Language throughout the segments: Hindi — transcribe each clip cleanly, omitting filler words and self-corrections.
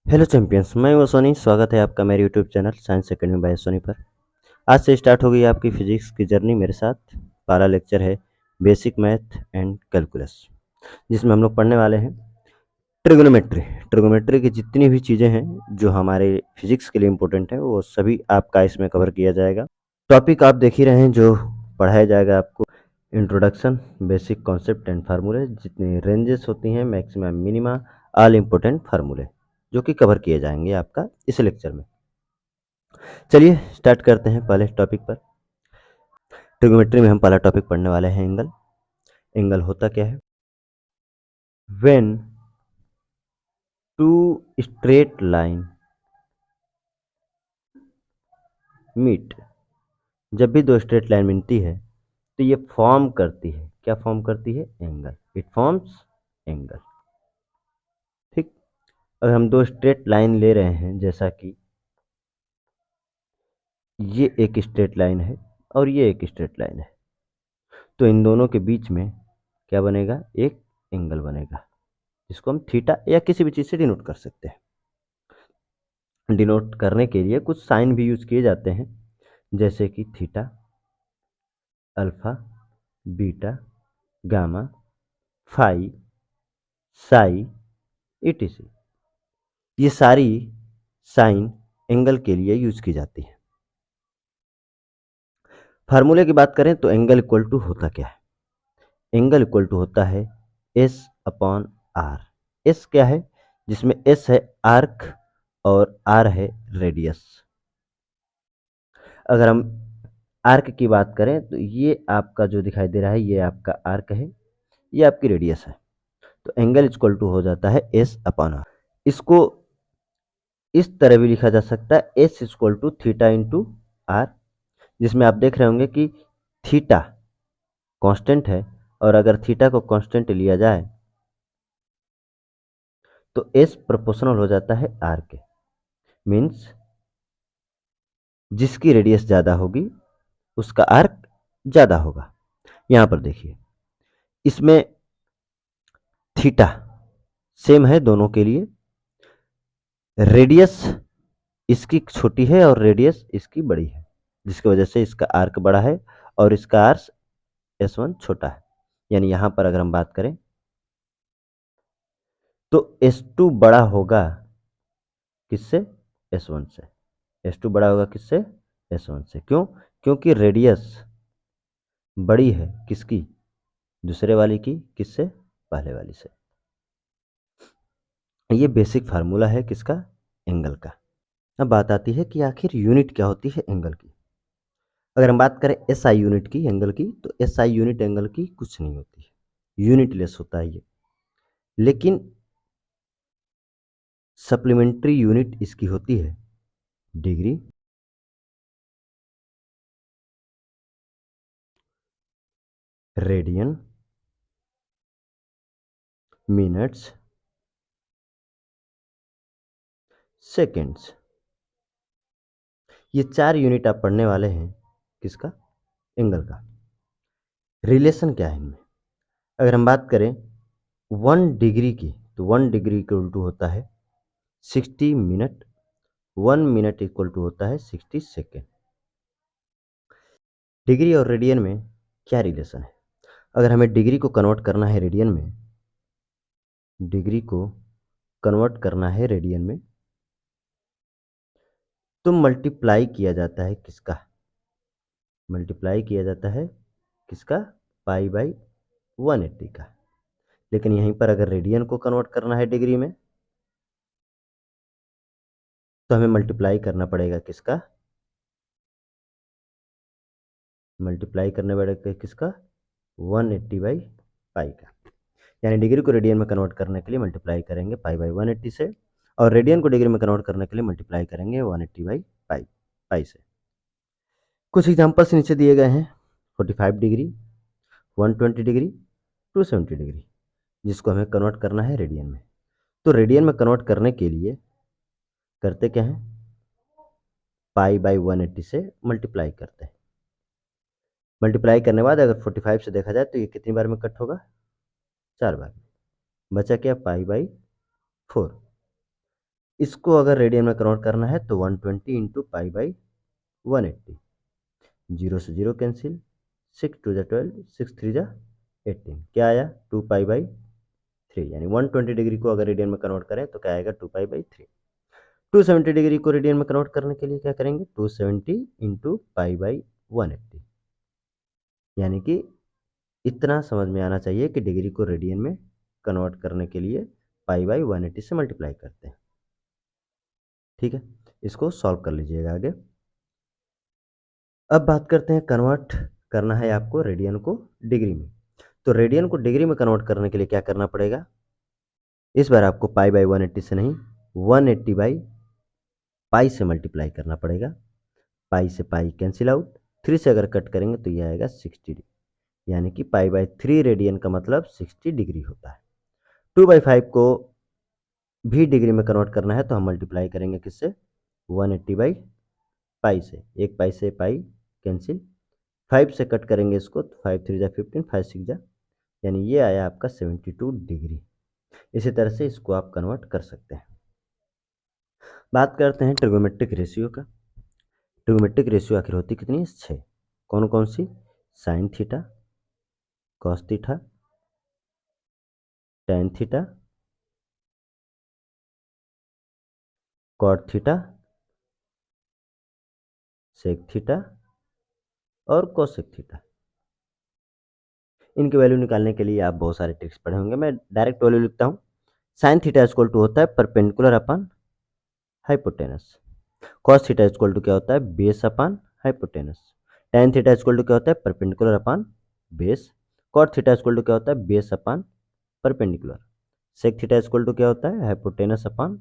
हेलो चैंपियंस, मैं हूं सोनी। स्वागत है आपका मेरे YouTube channel science academy by Soni पर। आज से स्टार्ट हो गई आपकी फिजिक्स की जर्नी मेरे साथ। पहला लेक्चर है बेसिक मैथ एंड कैलकुलस, जिसमें हम लोग पढ़ने वाले हैं ट्रिग्नोमेट्री। ट्रिग्नोमेट्री की जितनी भी चीज़ें हैं जो हमारे फिजिक्स के लिए इम्पोर्टेंट है, वो सभी आपका इसमें कवर किया जाएगा। टॉपिक आप देख ही रहे हैं जो पढ़ाया जाएगा आपको। इंट्रोडक्शन, बेसिक कॉन्सेप्ट एंड फार्मूले, जितनी रेंजेस होती हैं, मैक्सिमम मिनिमा, ऑल इम्पोर्टेंट फार्मूले, जो कि कवर किए जाएंगे आपका इस लेक्चर में। चलिए स्टार्ट करते हैं पहले टॉपिक पर। ट्रिग्नोमेट्री में हम पहला टॉपिक पढ़ने वाले हैं एंगल। एंगल होता क्या है? When two straight line meet, जब भी दो स्ट्रेट लाइन मिलती है तो ये फॉर्म करती है, क्या फॉर्म करती है? एंगल। It forms angle. ठीक। अगर हम दो स्ट्रेट लाइन ले रहे हैं, जैसा कि ये एक स्ट्रेट लाइन है और ये एक स्ट्रेट लाइन है, तो इन दोनों के बीच में क्या बनेगा? एक एंगल बनेगा, जिसको हम थीटा या किसी भी चीज़ से डिनोट कर सकते हैं। डिनोट करने के लिए कुछ साइन भी यूज किए जाते हैं, जैसे कि theta, alpha, beta, gamma, phi, psi, ETC. ये सारी साइन एंगल के लिए यूज की जाती है। फार्मूले की बात करें तो एंगल इक्वल टू होता क्या है? एंगल इक्वल टू होता है एस अपॉन आर। एस क्या है? जिसमें एस है आर्क और आर है रेडियस। अगर हम आर्क की बात करें तो ये आपका जो दिखाई दे रहा है, ये आपका आर्क है, ये आपकी रेडियस है। तो एंगल इक्वल टू हो जाता है एस अपॉन आर। इसको इस तरह भी लिखा जा सकता है S equal to theta into R, जिसमें आप देख रहे होंगे कि थीटा कांस्टेंट है, और अगर थीटा को कांस्टेंट लिया जाए तो एस प्रोपोर्शनल हो जाता है आर के। मीन्स जिसकी रेडियस ज़्यादा होगी उसका आर्क ज़्यादा होगा। यहाँ पर देखिए, इसमें थीटा सेम है दोनों के लिए। रेडियस इसकी छोटी है और रेडियस इसकी बड़ी है, जिसकी वजह से इसका आर्क बड़ा है और इसका आर्क S1 छोटा है। यानी यहाँ पर अगर हम बात करें तो S2 बड़ा होगा किससे? S1 से। S2 बड़ा होगा किससे? S1 से। क्यों? क्योंकि रेडियस बड़ी है किसकी? दूसरे वाली की। किससे? पहले वाली से। ये बेसिक फार्मूला है किसका? एंगल का। अब बात आती है कि आखिर यूनिट क्या होती है एंगल की। अगर हम बात करें SI यूनिट की एंगल की, तो SI यूनिट एंगल की कुछ नहीं होती है, यूनिटलेस होता है ये। लेकिन सप्लीमेंट्री यूनिट इसकी होती है डिग्री, रेडियन, मिनट्स, सेकेंड्स। ये 4 यूनिट आप पढ़ने वाले हैं किसका? एंगल का। रिलेशन क्या है इनमें? अगर हम बात करें 1 डिग्री की, तो 1 डिग्री इक्वल टू होता है 60 मिनट। 1 मिनट इक्वल टू होता है 60 सेकेंड। डिग्री और रेडियन में क्या रिलेशन है? अगर हमें डिग्री को कन्वर्ट करना है रेडियन में, डिग्री को कन्वर्ट करना है रेडियन में, तो मल्टीप्लाई किया जाता है किसका? मल्टीप्लाई किया जाता है किसका? पाई बाई 180 का। लेकिन यहीं पर अगर रेडियन को कन्वर्ट करना है डिग्री में, तो हमें मल्टीप्लाई करना पड़ेगा किसका? मल्टीप्लाई करने पड़ेगा किसका? 180 बाई पाई का। यानी डिग्री को रेडियन में कन्वर्ट करने के लिए मल्टीप्लाई करेंगे पाई बाई 180 से, और रेडियन को डिग्री में कन्वर्ट करने के लिए मल्टीप्लाई करेंगे 180 बाई पाई पाई से। कुछ एग्जांपल्स नीचे दिए गए हैं। 45 डिग्री, 120 डिग्री, 270 डिग्री, जिसको हमें कन्वर्ट करना है रेडियन में। तो रेडियन में कन्वर्ट करने के लिए करते क्या हैं? पाई बाई 180 से मल्टीप्लाई करते हैं। मल्टीप्लाई करने के बाद अगर 45 से देखा जाए तो ये कितनी बार में कट होगा? 4 बार में। बचा क्या? Pi by 4। इसको अगर रेडियन में कन्वर्ट करना है तो 120 इंटू पाई बाई 180, 0 से 0 कैंसिल, 6 2 जा 12, 6 3 जा 18, क्या आया 2 पाई बाई 3, यानी 120 डिग्री को अगर रेडियन में कन्वर्ट करें तो क्या आएगा 2 पाई बाई 3। 270 डिग्री को रेडियन में कन्वर्ट करने के लिए क्या करेंगे 270 इंटू पाई बाई 180, यानी कि इतना समझ में आना चाहिए कि डिग्री को रेडियन में कन्वर्ट करने के लिए पाई बाई 180 से मल्टीप्लाई करते हैं। ठीक है, इसको सॉल्व कर लीजिएगा आगे। अब बात करते हैं, कन्वर्ट करना है आपको रेडियन को डिग्री में, तो रेडियन को डिग्री में कन्वर्ट करने के लिए क्या करना पड़ेगा, इस बार आपको पाई बाई 180 से नहीं 180 बाई पाई से मल्टीप्लाई करना पड़ेगा। पाई से पाई कैंसिल आउट, 3 से अगर कट करेंगे तो ये आएगा 60 डिग्री, यानी कि पाई बाई 3 रेडियन का मतलब 60 डिग्री होता है। 2/5 को भी डिग्री में कन्वर्ट करना है तो हम मल्टीप्लाई करेंगे किससे 180 बाई पाई से, एक पाई से पाई कैंसिल, 5 से कट करेंगे इसको तो 5 3 जा 15, 5 6 जा, यानी ये आया आपका 72 डिग्री। इसी तरह से इसको आप कन्वर्ट कर सकते हैं। बात करते हैं ट्रिगोमेट्रिक रेशियो का। ट्रिगोमेट्रिक रेशियो आखिर होती कितनी है 6, कौन कौन सी, sine theta, cos theta, tan theta, cot theta, sec theta और कोसेक थीटा। इनकी वैल्यू निकालने के लिए आप बहुत सारे ट्रिक्स पढ़े होंगे, मैं डायरेक्ट वैल्यू लिखता हूँ। साइन थीटा इक्वल टू होता है perpendicular upon hypotenuse, cos theta equal to क्या होता है base upon hypotenuse, tan theta equal to क्या होता है perpendicular upon base, cot theta equal to क्या होता है base upon perpendicular, sec theta equal to क्या होता है hypotenuse upon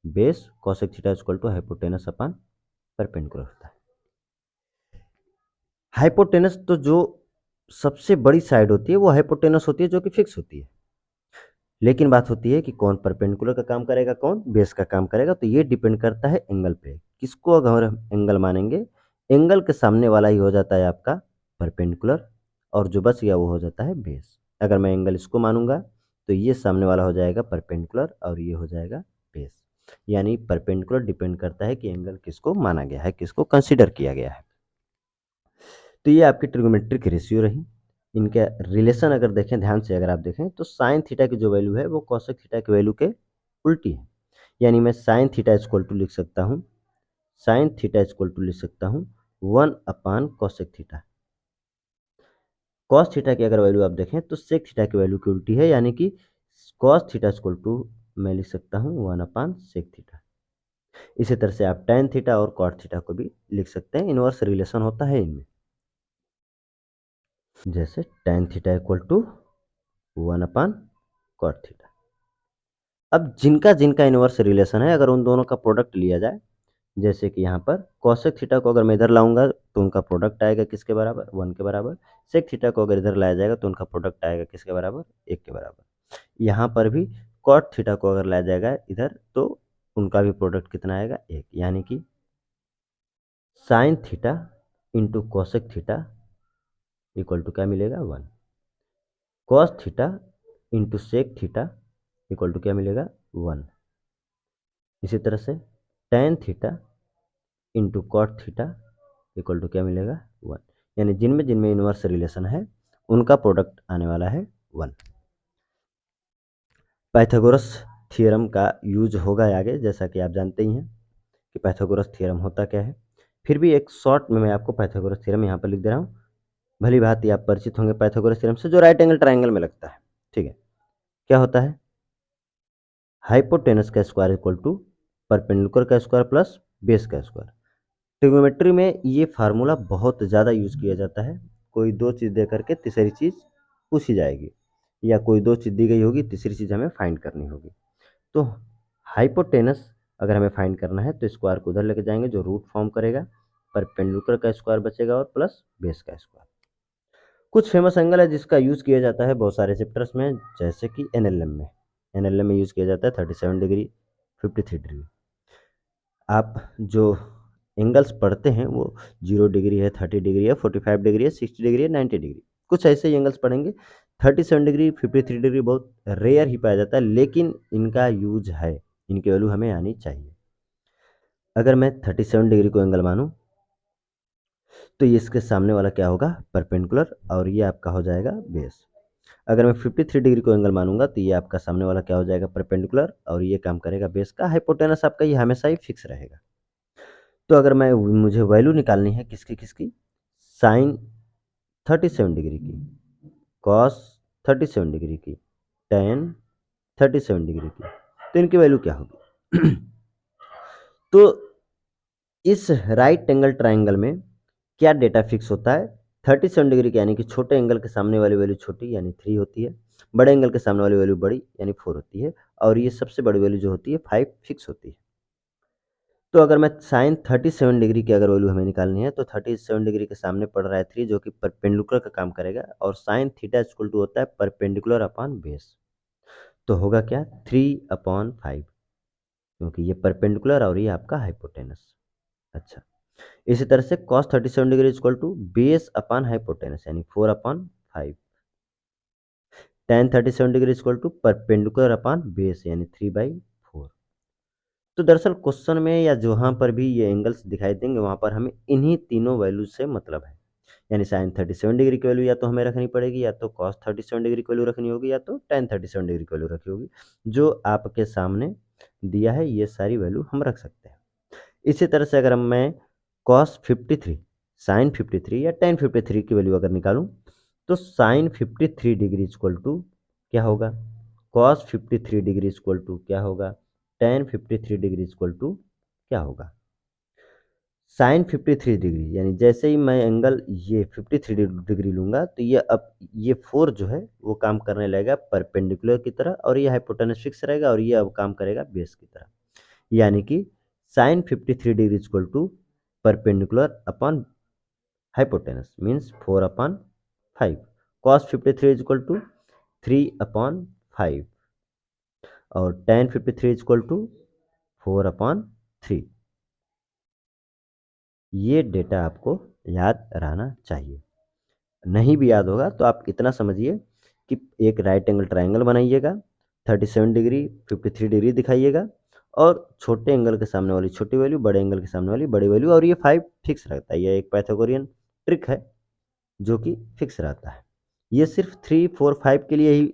base, cosec theta equal to hypotenuse upon perpendicular होता है। हाइपोटेनस तो जो सबसे बड़ी साइड होती है वो हाइपोटेनस होती है जो कि फिक्स होती है, लेकिन बात होती है कि कौन परपेंडिकुलर का काम करेगा कौन बेस का काम करेगा, तो ये डिपेंड करता है एंगल पे। किसको अगर हम एंगल मानेंगे, एंगल के सामने वाला ही हो जाता है आपका परपेंडिकुलर और जो बच गया वो हो जाता है बेस। अगर मैं एंगल इसको मानूंगा तो ये सामने वाला हो जाएगा परपेंडिकुलर और ये हो जाएगा बेस, यानी परपेंडिकुलर डिपेंड करता है कि एंगल किसको माना गया है, किसको कंसिडर किया गया है। तो ये आपकी ट्रिगोमेट्रिक रेशियो रही। इनके रिलेशन अगर देखें ध्यान से, अगर आप देखें तो साइन थीटा की जो वैल्यू है वो कॉसेक थीटा की वैल्यू के उल्टी है, यानी मैं साइन थीटा इक्वल टू लिख सकता हूँ, साइन थीटा इक्वल टू लिख सकता हूँ 1 कॉसेक थीटा। कॉस थीटा की अगर वैल्यू आप देखें तो सेक थीटा की वैल्यू की उल्टी है, यानी कि कॉस थीटा इक्वल टू मैं लिख सकता हूँ 1 सेक थीटा। इसी तरह से आप टेन थीटा और कॉट थीटा को भी लिख सकते हैं, इनवर्स रिलेशन होता है इनमें, जैसे tan theta equal to 1/cot theta. अब जिनका जिनका इनवर्स रिलेशन है अगर उन दोनों का प्रोडक्ट लिया जाए, जैसे कि यहाँ पर कॉसेक थीटा को अगर मैं इधर लाऊंगा तो उनका प्रोडक्ट आएगा किसके बराबर 1 के बराबर, सेक थीटा को अगर इधर लाया जाएगा तो उनका प्रोडक्ट आएगा किसके बराबर 1 के बराबर। यहाँ पर भी कॉट थीटा को अगर लाया जाएगा इधर तो उनका भी प्रोडक्ट कितना आएगा 1, यानी कि sine theta into cosec theta equal to क्या मिलेगा 1, cos theta into sec theta equal to क्या मिलेगा 1। इसी तरह से tan theta into cot theta equal to क्या मिलेगा 1, यानी जिनमें जिनमें इनवर्स रिलेशन है उनका प्रोडक्ट आने वाला है 1। पाइथागोरस थ्योरम का यूज होगा आगे, जैसा कि आप जानते ही हैं कि पाइथागोरस थ्योरम होता क्या है। फिर भी एक शॉर्ट में मैं आपको पाइथागोरस थ्योरम यहाँ पर लिख दे रहा हूँ, भली भांति आप परिचित होंगे पाइथागोरस थ्योरम से, जो राइट एंगल ट्राइंगल में लगता है। ठीक है, क्या होता है हाइपोटेनस का स्क्वायर इक्वल टू परपेंडिकुलर का स्क्वायर प्लस बेस का स्क्वायर। ट्रिग्नोमेट्री में ये फार्मूला बहुत ज़्यादा यूज किया जाता है, कोई दो चीज़ दे करके तीसरी चीज़ पूछी जाएगी या कोई दो चीज़ दी गई होगी तीसरी चीज़ हमें फाइंड करनी होगी। तो हाइपोटेनस अगर हमें फाइंड करना है तो स्क्वायर को उधर लेके जाएंगे जो रूट फॉर्म करेगा, परपेंडिकुलर का स्क्वायर बचेगा और प्लस बेस का स्क्वायर। कुछ फेमस एंगल है जिसका यूज़ किया जाता है बहुत सारे चैप्टर्स में, जैसे कि एनएलएम में, एनएलएम में यूज़ किया जाता है 37 डिग्री 53 डिग्री। आप जो एंगल्स पढ़ते हैं वो 0 डिग्री है, 30 डिग्री है, 45 डिग्री है, 60 डिग्री है, 90 डिग्री, कुछ ऐसे ही एंगल्स पढ़ेंगे। 37 डिग्री 53 डिग्री बहुत रेयर ही पाया जाता है, लेकिन इनका यूज है, इनकी वैल्यू हमें आनी चाहिए। अगर मैं 37 डिग्री को एंगल मानूं तो ये इसके सामने वाला क्या होगा, परपेंडिकुलर, और ये आपका हो जाएगा बेस। अगर मैं 53 डिग्री को एंगल मानूंगा तो ये आपका सामने वाला क्या हो जाएगा, परपेंडिकुलर, और ये काम करेगा बेस का। हाइपोटेनस आपका ये हमेशा ही फिक्स रहेगा। तो अगर मैं मुझे वैल्यू निकालनी है किसकी किसकी, साइन 37 डिग्री की, कॉस 37 डिग्री की, टेन 37 डिग्री की, तो इनकी वैल्यू क्या होगी। तो इस राइट एंगल ट्राइंगल में क्या डेटा फिक्स होता है, 37 डिग्री के यानी कि छोटे एंगल के सामने वाली वैल्यू छोटी यानी 3 होती है, बड़े एंगल के सामने वाली वैल्यू बड़ी यानी 4 होती है, और ये सबसे बड़ी वैल्यू जो होती है 5 फिक्स होती है। तो अगर मैं साइन 37 डिग्री की अगर वैल्यू हमें निकालनी है तो 37 डिग्री के सामने पड़ रहा है 3 जो कि परपेंडिकुलर का काम करेगा, और साइन थीटा इक्वल टू होता है परपेंडिकुलर अपॉन बेस। तो होगा क्या, 3/5, क्योंकि ये परपेंडिकुलर और ये आपका हाइपोटेनस। अच्छा, इसी तरह से cos 37 degree equal to base upon hypotenuse यानी 4/5, tan 37 degree equal to perpendicular upon base यानी 3/4। तो दरअसल क्वेश्चन में या जहाँ पर भी ये एंगल्स दिखाई देंगे वहाँ पर हमें इन्हीं तीनों वैल्यू से मतलब है, यानी साइन 37 डिग्री की वैल्यू या तो हमें रखनी पड़ेगी, या तो cos 37 डिग्री की वैल्यू रखनी होगी, या तो tan 37 डिग्री की वैल्यू रखनी होगी। जो आपके सामने दिया है ये सारी वैल्यू हम रख सकते हैं। इसी तरह से अगर मैं cos 53, साइन 53 या tan 53 की वैल्यू अगर निकालूं तो साइन 53 डिग्री इक्वल टू क्या होगा, cos 53 डिग्री इक्वल टू क्या होगा, tan 53 डिग्री इक्वल टू क्या होगा, साइन 53 डिग्री, यानी जैसे ही मैं एंगल ये 53 डिग्री लूंगा तो ये अब ये 4 जो है वो काम करने लगेगा परपेंडिकुलर की तरह, और ये हाइपोटेनस फिक्स रहेगा, और ये अब काम करेगा बेस की तरह। यानी कि sine 53 degree equal to perpendicular upon hypotenuse means 4/5, cos 53 equal to 3/5, और tan 53 इक्वल टू 4/3। ये डेटा आपको याद रहना चाहिए। नहीं भी याद होगा तो आप इतना समझिए कि एक राइट एंगल ट्राइंगल बनाइएगा, 37 डिग्री 53 डिग्री दिखाइएगा, और छोटे एंगल के सामने वाली छोटी वैल्यू, बड़े एंगल के सामने वाली बड़ी वैल्यू, और ये 5 फिक्स रहता है। ये एक पाइथागोरियन ट्रिक है जो कि फिक्स रहता है। ये सिर्फ 3, 4, 5 के लिए ही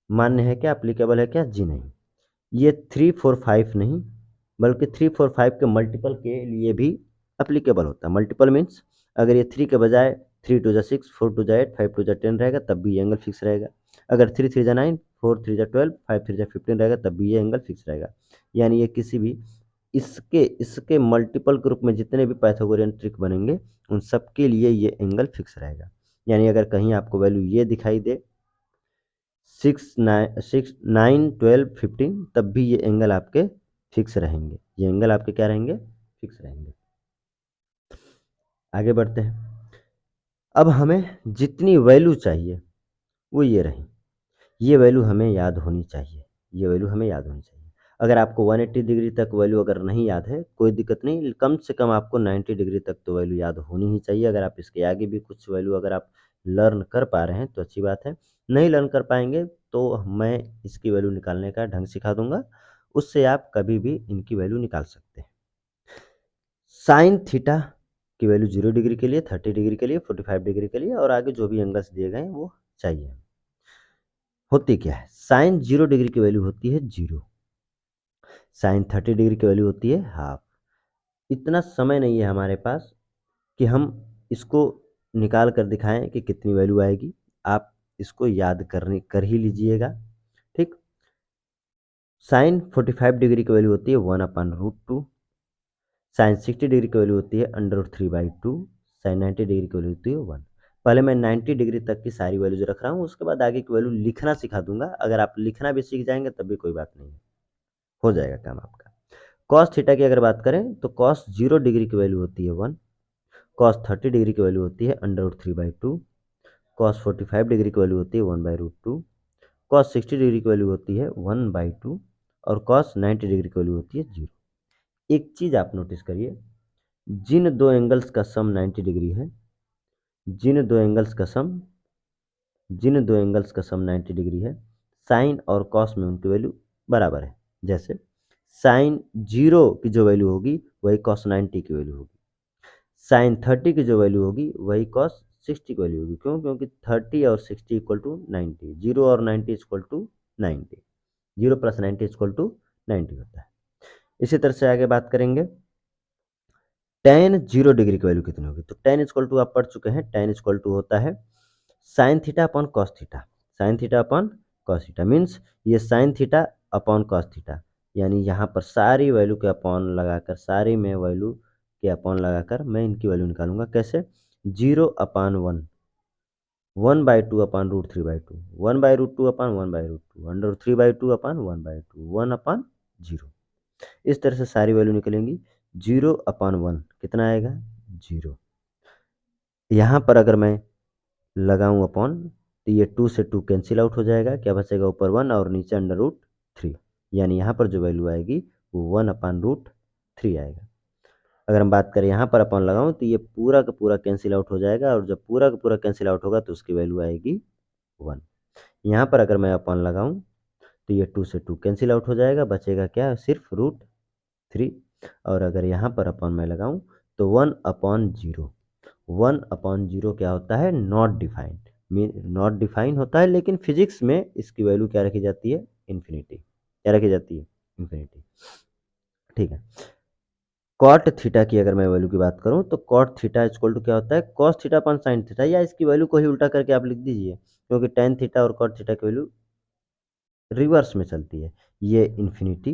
मान्य है क्या, अप्लीकेबल है क्या, जी नहीं। ये 3, 4, 5 नहीं, बल्कि 3, 4, 5 के मल्टीपल के लिए भी अप्लीकेबल होता है। मल्टीपल मीन्स अगर ये 3 के बजाय 3 टू जा 6, 4 टू जा 8, 5 टू जा 10 रहेगा तब भी ये एंगल फिक्स रहेगा। अगर 3 3 जा 9, 4 3 जा 12, 5 3 जा 15 रहेगा तब भी ये एंगल फिक्स रहेगा। यानी ये किसी भी इसके इसके मल्टीपल के रूप में जितने भी पाइथागोरियन ट्रिक बनेंगे उन सब के लिए ये एंगल फिक्स रहेगा। यानी अगर कहीं आपको वैल्यू ये दिखाई दे 6 9 12 15 तब भी ये एंगल आपके फिक्स रहेंगे, ये एंगल आपके क्या रहेंगे, फिक्स रहेंगे। आगे बढ़ते हैं। अब हमें जितनी वैल्यू चाहिए वो ये रही, ये वैल्यू हमें याद होनी चाहिए, ये वैल्यू हमें याद होनी चाहिए। अगर आपको 180 डिग्री तक वैल्यू अगर नहीं याद है कोई दिक्कत नहीं, कम से कम आपको 90 डिग्री तक तो वैल्यू याद होनी ही चाहिए। अगर आप इसके आगे भी कुछ वैल्यू अगर आप लर्न कर पा रहे हैं तो अच्छी बात है, नहीं लर्न कर पाएंगे तो मैं इसकी वैल्यू निकालने का ढंग सिखा दूंगा, उससे आप कभी भी इनकी वैल्यू निकाल सकते हैं। साइन थीटा की वैल्यू 0 डिग्री के लिए, 30 डिग्री के लिए, 45 डिग्री के लिए, और आगे जो भी एंगल्स दिए गए हैं वो चाहिए। होती क्या है, साइन 0 डिग्री की वैल्यू होती है 0, साइन 30 डिग्री की वैल्यू होती है हाफ। इतना समय नहीं है हमारे पास कि हम इसको निकाल कर दिखाएं कि कितनी वैल्यू आएगी, आप इसको याद कर ही लीजिएगा। ठीक, साइन 45 डिग्री की वैल्यू होती है 1/√2, साइन 60 डिग्री की वैल्यू होती है √3/2, साइन 90 डिग्री की वैल्यू होती है 1। पहले मैं 90 डिग्री तक की सारी वैल्यू जो रख रहा हूँ उसके बाद आगे की वैल्यू लिखना सिखा दूंगा। अगर आप लिखना भी सीख जाएंगे तब भी कोई बात नहीं है, हो जाएगा काम आपका। कॉस थीटा की अगर बात करें तो कॉस 0 डिग्री की वैल्यू होती है 1, कॉस 30 डिग्री की वैल्यू होती है √3/2, कॉस 45 डिग्री की वैल्यू होती है 1/√2, कॉस 60 डिग्री की वैल्यू होती है 1/2, और कॉस 90 डिग्री की वैल्यू होती है 0। एक चीज़ आप नोटिस करिए, जिन दो एंगल्स का सम 90 डिग्री है, जिन दो एंगल्स का सम जिन दो एंगल्स का सम 90 डिग्री है, साइन और कॉस में उनकी वैल्यू बराबर है। जैसे साइन 0 की जो वैल्यू होगी वही कॉस 90 की वैल्यू होगी। साइन 30 की जो वैल्यू होगी वही कॉस 60 की वैल्यू होगी। क्यों? क्योंकि 30 और 60 इक्वल टू 90, 0 और 90 equal to 90, 0 plus 90 equal to 90 होता है। इसी तरह से आगे बात करेंगे, टेन 0 डिग्री की वैल्यू कितनी होगी? तो टेन इक्वल टू आप पढ़ चुके हैं, टेन इक्वल टू होता है sine theta upon cos theta. Sine theta upon cos theta means ये sine theta upon cos theta, यानी यहाँ पर सारी वैल्यू के अपॉन लगाकर, सारी में वैल्यू के अपॉन लगाकर मैं इनकी वैल्यू निकालूंगा। कैसे? 0 अपान 1, 1/2 अपान रूट 3/2, 1/√2 अपान 1/√2, अंडर 3/2 अपान 1/2, 1 अपान 0। इस तरह से सारी वैल्यू निकलेंगी। 0 अपान 1 कितना आएगा? 0। यहाँ पर अगर मैं लगाऊं अपॉन, तो ये 2 से 2 कैंसिल आउट हो जाएगा। क्या बचेगा? ऊपर 1 और नीचे अंडर रूट 3, यानी यहाँ पर जो वैल्यू आएगी वो 1/√3 आएगा। अगर हम बात करें यहाँ पर अपॉन लगाऊं, तो ये पूरा का पूरा कैंसिल आउट हो जाएगा, और जब पूरा का पूरा कैंसिल आउट होगा तो उसकी वैल्यू आएगी 1। यहाँ पर अगर मैं अपॉन लगाऊं, तो ये 2 से 2 कैंसिल आउट हो जाएगा, बचेगा क्या? सिर्फ √3। और अगर यहाँ पर अपॉन मैं लगाऊं, तो 1/0, 1/0 क्या होता है? Not defined. नॉट डिफाइन होता है, लेकिन फिजिक्स में इसकी वैल्यू क्या रखी जाती है? इन्फिनिटी। क्या रखी जाती है? इन्फिनिटी। ठीक है। कॉट थीटा की अगर मैं वैल्यू की बात करूं, तो कॉट थीटा इक्वल टू क्या होता है? Cos theta upon sine theta, या इसकी वैल्यू को ही उल्टा करके आप लिख दीजिए, क्योंकि टेन थीटा और कॉट थीटा की वैल्यू रिवर्स में चलती है। ये इन्फिनिटी,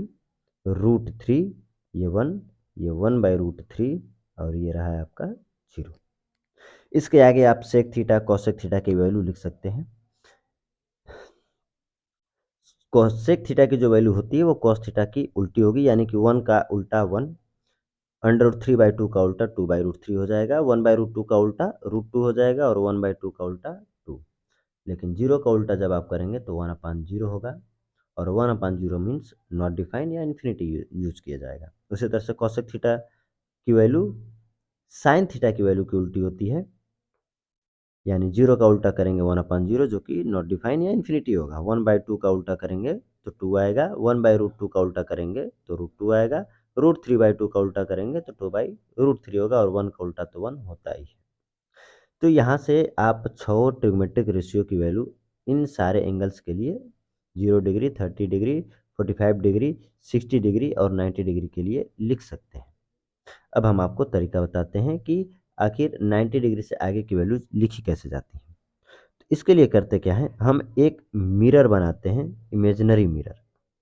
√3, ये 1, ये 1/√3, और ये रहा है आपका 0। इसके आगे आप सेक थीटा कॉसेक थीटा की वैल्यू लिख सकते हैं। कॉसेक थीटा की जो वैल्यू होती है वो कॉस थीटा की उल्टी होगी, यानी कि 1 का उल्टा 1, अंडर√3/2 का उल्टा 2/√3 हो जाएगा, 1/√2 का उल्टा √2 हो जाएगा, और 1/2 का उल्टा 2। लेकिन 0 का उल्टा जब आप करेंगे तो 1/0 होगा, और 1/0 मीन्स नॉट डिफाइन या इन्फिनिटी यूज किया जाएगा। उसी तरह से कॉसेक थीटा की वैल्यू साइन थीटा की वैल्यू की उल्टी होती है, यानी 0 का उल्टा करेंगे 1/0, जो कि नॉट डिफाइन या इन्फिनिटी होगा। 1/2 का उल्टा करेंगे तो 2 आएगा, 1/√2 का उल्टा करेंगे तो √2 आएगा, √3/2 का उल्टा करेंगे तो 2/√3 होगा, और 1 का उल्टा तो 1 होता ही है। तो यहाँ से आप 6 ट्रिग्मेट्रिक रेशियो की वैल्यू इन सारे एंगल्स के लिए 0 डिग्री, 30 डिग्री, 45 डिग्री, 60 डिग्री और 90 डिग्री के लिए लिख सकते हैं। अब हम आपको तरीका बताते हैं कि आखिर 90 डिग्री से आगे की वैल्यू लिखी कैसे जाती है। तो इसके लिए करते क्या है, हम एक मिरर बनाते हैं, इमेजिनरी मिरर।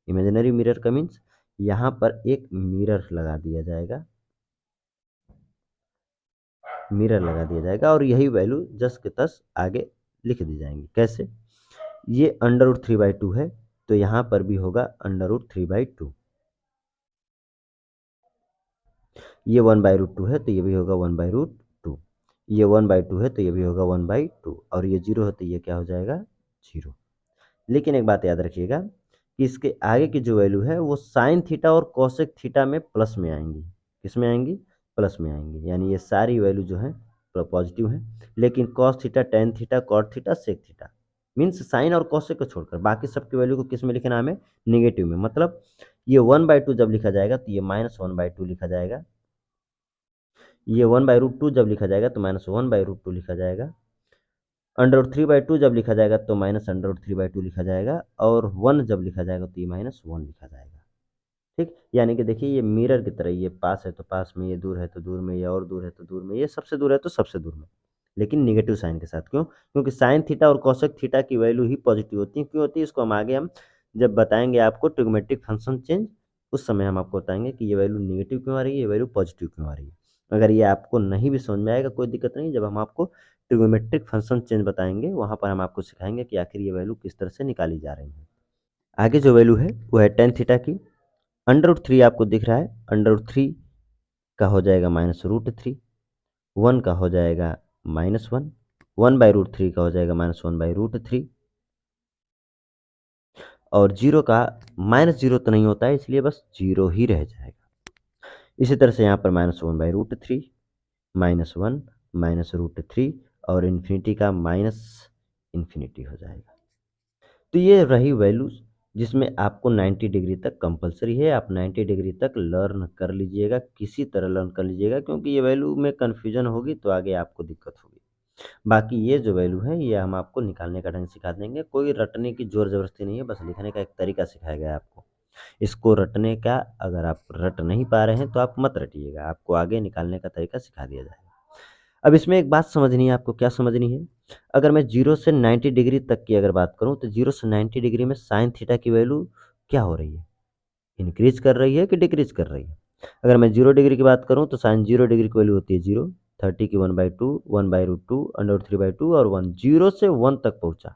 इमेजिनरी मिरर का मीन्स यहाँ पर एक मिरर लगा दिया जाएगा, मिरर लगा दिया जाएगा, और यही वैल्यू जस के तस आगे लिख दी जाएंगी। कैसे? ये अंडर√3/2 है, तो यहाँ पर भी होगा अंडर√3/2। ये 1/√2 है, तो ये भी होगा 1/√2। ये 1/2 है, तो ये भी होगा 1/2, और ये 0 है, तो ये क्या हो जाएगा? 0। लेकिन एक बात याद रखिएगा कि इसके आगे की जो वैल्यू है वो साइन थीटा और कोसेक थीटा में प्लस में आएंगी। किस में आएंगी? प्लस में आएंगी, यानी ये सारी वैल्यू जो है पॉजिटिव है। लेकिन cos theta, tan theta, cot theta, sec theta means sine और कोसेक को छोड़कर बाकी सबकी वैल्यू को किस में लिखना है? हमें निगेटिव में। मतलब ये 1/2 जब लिखा जाएगा तो ये -1/2 लिखा जाएगा, ये 1/√2 जब लिखा जाएगा तो -1/√2 लिखा जाएगा, अंडर√3/2 जब लिखा जाएगा तो -√3/2 लिखा जाएगा, और 1 जब लिखा जाएगा तो ये -1 लिखा जाएगा। ठीक, यानी कि देखिए ये मिरर की तरह, ये पास है तो पास में, ये दूर है तो दूर में, ये और दूर है तो दूर में, ये सबसे दूर है तो सबसे दूर में, लेकिन निगेटिव साइन के साथ। क्यों? क्योंकि साइन थीटा और कोसेक थीटा की वैल्यू ही पॉजिटिव होती है। क्यों होती है? इसको हम आगे हम जब बताएंगे आपको ट्रिग्मेट्रिक फंक्शन चेंज, उस समय हम आपको बताएंगे कि ये वैल्यू निगेटिव क्यों आ रही है, ये वैल्यू पॉजिटिव क्यों आ रही है। अगर ये आपको नहीं भी समझ में आएगा कोई दिक्कत नहीं, जब हम आपको ट्रिग्मेट्रिक फंक्शन चेंज बताएंगे वहाँ पर हम आपको सिखाएंगे कि आखिर ये वैल्यू किस तरह से निकाली जा रही है। आगे जो वैल्यू है वो है टेन थीटा की। अंडर√3 आपको दिख रहा है, अंडर√3 का हो जाएगा -√3, 1 का हो जाएगा -1, 1/√3 का हो जाएगा -1/√3, और 0 का -0 तो नहीं होता है, इसलिए बस 0 ही रह जाएगा। इसी तरह से यहाँ पर -1/√3, -1, -√3, और इन्फिनिटी का माइनस इन्फिनिटी हो जाएगा। तो ये रही वैल्यूज जिसमें आपको 90 डिग्री तक कंपल्सरी है। आप 90 डिग्री तक लर्न कर लीजिएगा, किसी तरह लर्न कर लीजिएगा, क्योंकि ये वैल्यू में कन्फ्यूजन होगी तो आगे आपको दिक्कत होगी। बाकी ये जो वैल्यू है ये हम आपको निकालने का ढंग सिखा देंगे, कोई रटने की ज़ोर ज़बरदस्ती नहीं है, बस लिखने का एक तरीका सिखाया गया है आपको। इसको रटने का अगर आप रट नहीं पा रहे हैं तो आप मत रटिएगा, आपको आगे निकालने का तरीका सिखा दिया जाएगा। अब इसमें एक बात समझनी है आपको, क्या समझनी है? अगर मैं 0 से 90 डिग्री तक की अगर बात करूँ तो 0 से 90 डिग्री में साइन थीटा की वैल्यू क्या हो रही है? इंक्रीज़ कर रही है कि डिक्रीज़ कर रही है? अगर मैं 0 डिग्री की बात करूँ तो साइन 0 डिग्री की वैल्यू होती है 0, 30 की 1/2, 1/√2, √3/2 और 1, 0 से 1 तक पहुँचा।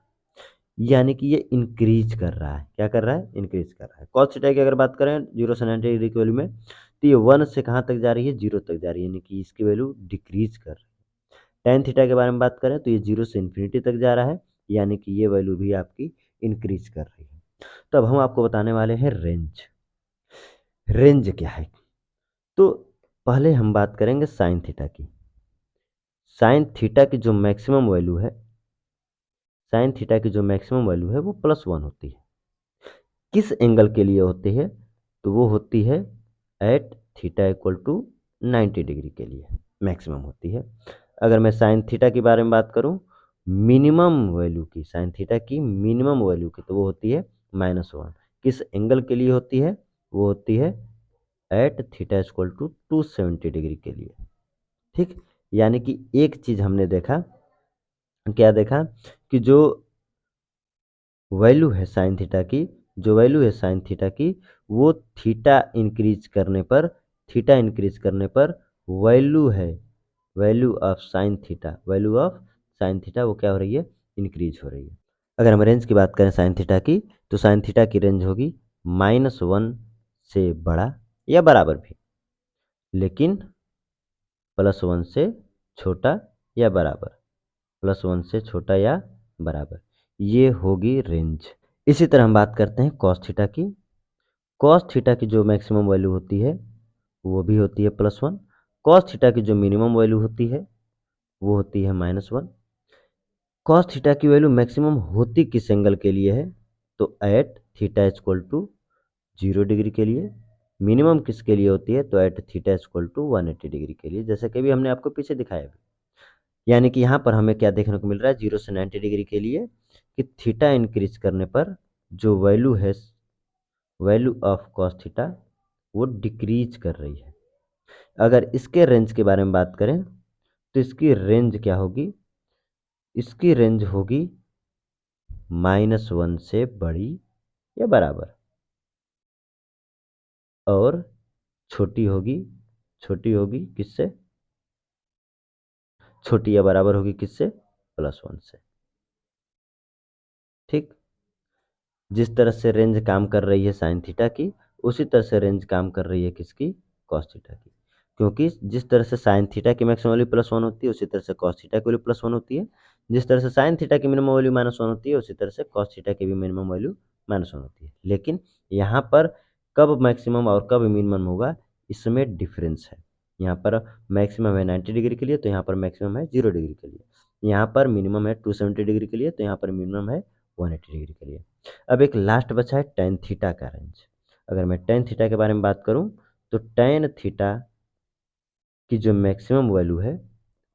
यानी कि ये इंक्रीज़ कर रहा है। क्या कर रहा है? इंक्रीज़ कर रहा है। कॉस थीटा की अगर बात करें 0 से 90 डिग्री की वैल्यू में, तो ये 1 से कहाँ तक जा रही है? 0 तक जा रही है, यानी कि इसकी वैल्यू डिक्रीज़ कर रही है। टैन थीटा के बारे में बात करें तो ये 0 से इन्फिनिटी तक जा रहा है, यानी कि ये वैल्यू भी आपकी इंक्रीज़ कर रही है। तो अब हम आपको बताने वाले हैं रेंज। रेंज क्या है? तो पहले हम बात करेंगे साइन थीटा की। साइन थीटा की जो मैक्सिमम वैल्यू है, साइन थीटा की जो मैक्सिमम वैल्यू है वो +1 होती है। किस एंगल के लिए होती है? तो वो होती है at theta equal to 90 degree के लिए मैक्सिमम होती है। अगर मैं साइन थीटा के बारे में बात करूं, मिनिमम वैल्यू की, साइन थीटा की मिनिमम वैल्यू की, तो वो होती है -1। किस एंगल के लिए होती है? वो होती है at theta equal to 270 degree के लिए। ठीक, यानी कि एक चीज़ हमने देखा, क्या देखा कि जो वैल्यू है साइन थीटा की, जो वैल्यू है साइन थीटा की, वो थीटा इंक्रीज करने पर, थीटा इंक्रीज करने पर वैल्यू है, value of sine theta, value of sine theta वो क्या हो रही है? इंक्रीज हो रही है। अगर हम रेंज की बात करें साइन थीटा की, तो साइन थीटा की रेंज होगी -1 से बड़ा या बराबर भी, लेकिन +1 से छोटा या बराबर, +1 से छोटा या बराबर, ये होगी रेंज। इसी तरह हम बात करते हैं कॉस थीटा की। कॉस थीटा की जो मैक्सिमम वैल्यू होती है वो भी होती है +1। कॉस थीटा की जो मिनिमम वैल्यू होती है वो होती है -1। कॉस थीटा की वैल्यू मैक्सिमम होती किस एंगल के लिए है? तो at theta equal to 0 degree के लिए। मिनिमम किसके लिए होती है? तो at theta equal to 180 degree के लिए, जैसा कि अभी हमने आपको पीछे दिखाया भी। यानी कि यहाँ पर हमें क्या देखने को मिल रहा है 0 से 90 डिग्री के लिए, कि थीटा इंक्रीज करने पर जो वैल्यू है, वैल्यू ऑफ कॉस थीटा, वो डिक्रीज कर रही है। अगर इसके रेंज के बारे में बात करें तो इसकी रेंज क्या होगी? इसकी रेंज होगी -1 से बड़ी या बराबर, और छोटी होगी, छोटी होगी किससे? छोटी या बराबर होगी किससे? +1 से। ठीक, जिस तरह से रेंज काम कर रही है साइन थीटा की, उसी तरह से रेंज काम कर रही है किसकी? कॉस थीटा की। क्योंकि जिस तरह से साइन थीटा की मैक्सिमम वैल्यू +1 होती है, उसी तरह से कॉस थीटा की वैल्यू +1 होती है। जिस तरह से साइन थीटा की मिनिमम वैल्यू -1 होती है, उसी तरह से कॉस थीटा की भी मिनिमम वैल्यू -1 होती है। लेकिन यहाँ पर कब मैक्सिमम और कब मिनिमम होगा, इसमें डिफरेंस है। यहाँ पर मैक्सिमम है 90 डिग्री के लिए, तो यहाँ पर मैक्सिमम है 0 डिग्री के लिए। यहाँ पर मिनिमम है 270 डिग्री के लिए, तो यहाँ पर मिनिमम है 180 डिग्री के लिए। अब एक लास्ट बचा है टेन थीटा का रेंज। अगर मैं टेन थीटा के बारे में बात करूं तो टेन थीटा की जो मैक्सिमम वैल्यू है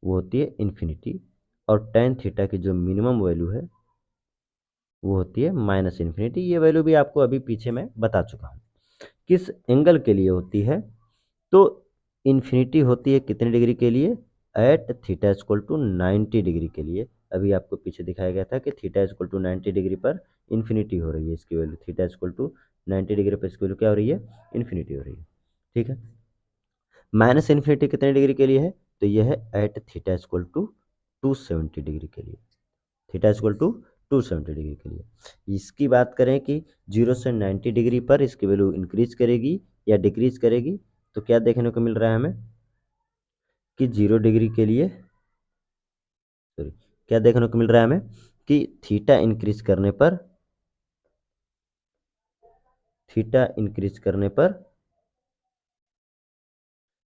वो होती है इन्फिनिटी, और टेन थीटा की जो मिनिमम वैल्यू है वो होती है -इन्फिनिटी। ये वैल्यू भी आपको अभी पीछे मैं बता चुका हूँ। किस एंगल के लिए होती है? तो इन्फिनिटी होती है कितने डिग्री के लिए? At theta equal to 90 degree के लिए। अभी आपको पीछे दिखाया गया था कि थीटा इक्वल टू 90 डिग्री पर इन्फिनिटी हो रही है इसकी value, theta equal to 90 degree पर इसकी वैल्यू क्या हो रही है? इन्फिनिटी हो रही है। ठीक है, माइनस इन्फिनिटी कितने डिग्री के लिए है? तो यह है at theta equal to 270 degree के लिए, थीटा इक्वल टू 270 डिग्री के लिए। इसकी बात करें कि 0 से 90 डिग्री पर इसकी वैल्यू इंक्रीज करेगी या डिक्रीज करेगी, तो क्या देखने को मिल रहा है हमें कि 0 डिग्री के लिए, सॉरी, क्या देखने को मिल रहा है हमें कि थीटा इंक्रीज करने पर, थीटा इंक्रीज करने पर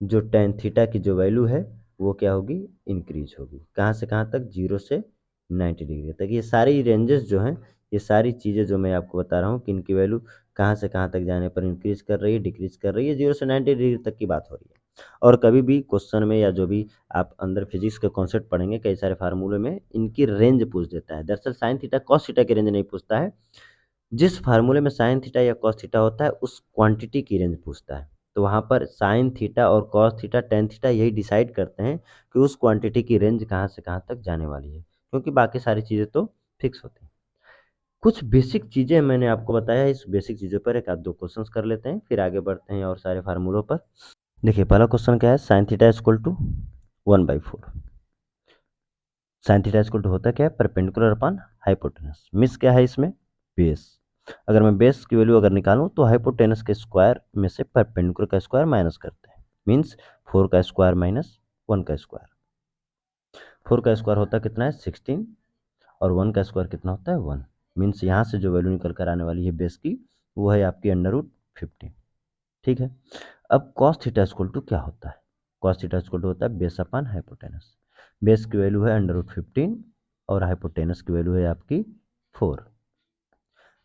जो टेन थीटा की जो वैल्यू है वो क्या होगी? इंक्रीज होगी। कहाँ से कहाँ तक? 0 से 90 डिग्री तक। ये सारी रेंजेस जो हैं ये सारी चीज़ें जो मैं आपको बता रहा हूँ कि इनकी वैल्यू कहाँ से कहाँ तक जाने पर इंक्रीज कर रही है, डिक्रीज कर रही है, 0 से 90 डिग्री तक की बात हो रही है। और कभी भी क्वेश्चन में या जो भी आप अंदर फिजिक्स के कॉन्सेप्ट पढ़ेंगे कई सारे फार्मूले में इनकी रेंज पूछ देता है। दरअसल साइन थीटा कॉस थीटा की रेंज नहीं पूछता है, जिस फार्मूले में साइन थीटा या कॉस थीटा होता है उस क्वांटिटी की रेंज पूछता है। तो वहाँ पर साइन थीटा और कॉस थीटा टेन थीटा यही डिसाइड करते हैं कि उस क्वांटिटी की रेंज कहाँ से कहाँ तक जाने वाली है, क्योंकि बाकी सारी चीज़ें तो फिक्स होती हैं। कुछ बेसिक चीज़ें मैंने आपको बताया, इस बेसिक चीज़ों पर एक आध दो क्वेश्चंस कर लेते हैं, फिर आगे बढ़ते हैं और सारे फार्मूलों पर। देखिए पहला क्वेश्चन क्या है, sine theta equal to 1/4। Sine theta equal to होता क्या है, परपेंडिकुलर अपॉन हाइपोटेनस। मिस क्या है इसमें, बेस। अगर मैं बेस की वैल्यू अगर निकालूं तो हाइपोटेनस के स्क्वायर में से परपेंडिकुलर का स्क्वायर माइनस करते हैं, मीन्स 4 का स्क्वायर माइनस 1 का स्क्वायर। 4 का स्क्वायर होता है कितना है 16, और 1 का स्क्वायर कितना होता है 1। मीन्स यहाँ से जो वैल्यू निकल कर आने वाली है बेस की वो है आपकी √15। ठीक है। अब कॉस थीटा इक्वल टू क्या होता है, कॉस थीटा इक्वल टू होता है बेस अपॉन हाइपोटेनस। बेस की वैल्यू है √15 और हाइपोटेनस की वैल्यू है आपकी 4।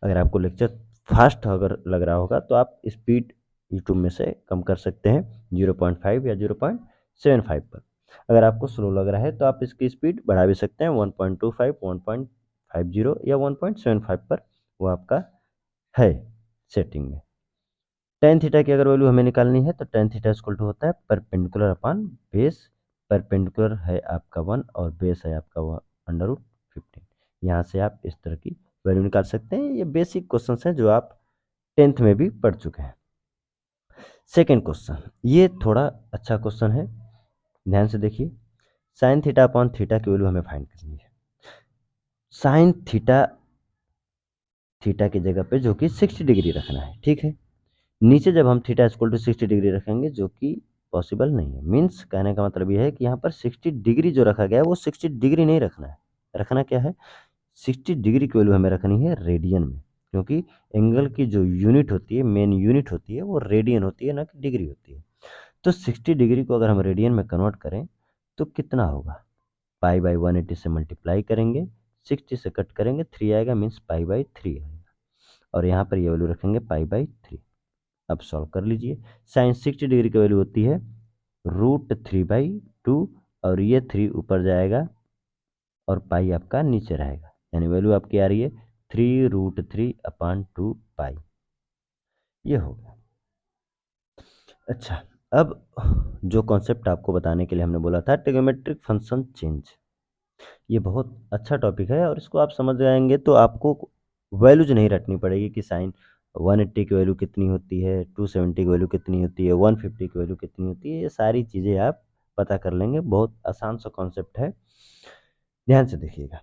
अगर आपको लेक्चर फास्ट अगर लग रहा होगा तो आप स्पीड यूट्यूब में से कम कर सकते हैं 0.5 या 0.75 पर। अगर आपको स्लो लग रहा है तो आप इसकी स्पीड बढ़ा भी सकते हैं 1.25, 1.50 या 1.75 पर, वो आपका है सेटिंग में। टेन थीटा की अगर वैल्यू हमें निकालनी है तो टेन थीटा इक्वल टू होता है परपेंडिकुलर अपॉन बेस। परपेंडिकुलर है आपका 1 और बेस है आपका √15। यहाँ से आप इस तरह की वैल्यू निकाल सकते हैं। ये बेसिक क्वेश्चन हैं जो आप 10th में भी पढ़ चुके हैं। सेकेंड क्वेश्चन, ये थोड़ा अच्छा क्वेश्चन है, ध्यान से देखिए। साइन थीटा अपॉन थीटा की वैल्यू हमें फाइंड करनी है। साइन थीटा थीटा की जगह पे जो कि 60 डिग्री रखना है, ठीक है। नीचे जब हम थीटा इक्वल टू 60 डिग्री रखेंगे जो कि पॉसिबल नहीं है, मीन्स कहने का मतलब यह है कि यहाँ पर 60 डिग्री जो रखा गया है वो 60 डिग्री नहीं रखना है। रखना क्या है, 60 डिग्री की वैल्यू हमें रखनी है रेडियन में, क्योंकि एंगल की जो यूनिट होती है, मेन यूनिट होती है, वो रेडियन होती है ना कि डिग्री होती है। तो 60 डिग्री को अगर हम रेडियन में कन्वर्ट करें तो कितना होगा, पाई/180 से मल्टीप्लाई करेंगे, 60 से कट करेंगे 3 आएगा, मीन्स पाई/3 आएगा, और यहाँ पर ये वैल्यू रखेंगे पाई/3। अब सॉल्व कर लीजिए। साइन 60 डिग्री की वैल्यू होती है √3/2, और ये 3 ऊपर जाएगा और पाई आपका नीचे रहेगा, यानी वैल्यू आपकी आ रही है 3√3/2 पाई। ये हो गया। अच्छा, अब जो कॉन्सेप्ट आपको बताने के लिए हमने बोला था, ट्रिग्नोमेट्रिक फंक्शन चेंज, ये बहुत अच्छा टॉपिक है और इसको आप समझ जाएंगे तो आपको वैल्यूज नहीं रटनी पड़ेगी कि साइन 180 की वैल्यू कितनी होती है, 270 की वैल्यू कितनी होती है, 150 की वैल्यू कितनी होती है। ये सारी चीज़ें आप पता कर लेंगे, बहुत आसान सा कॉन्सेप्ट है, ध्यान से देखिएगा।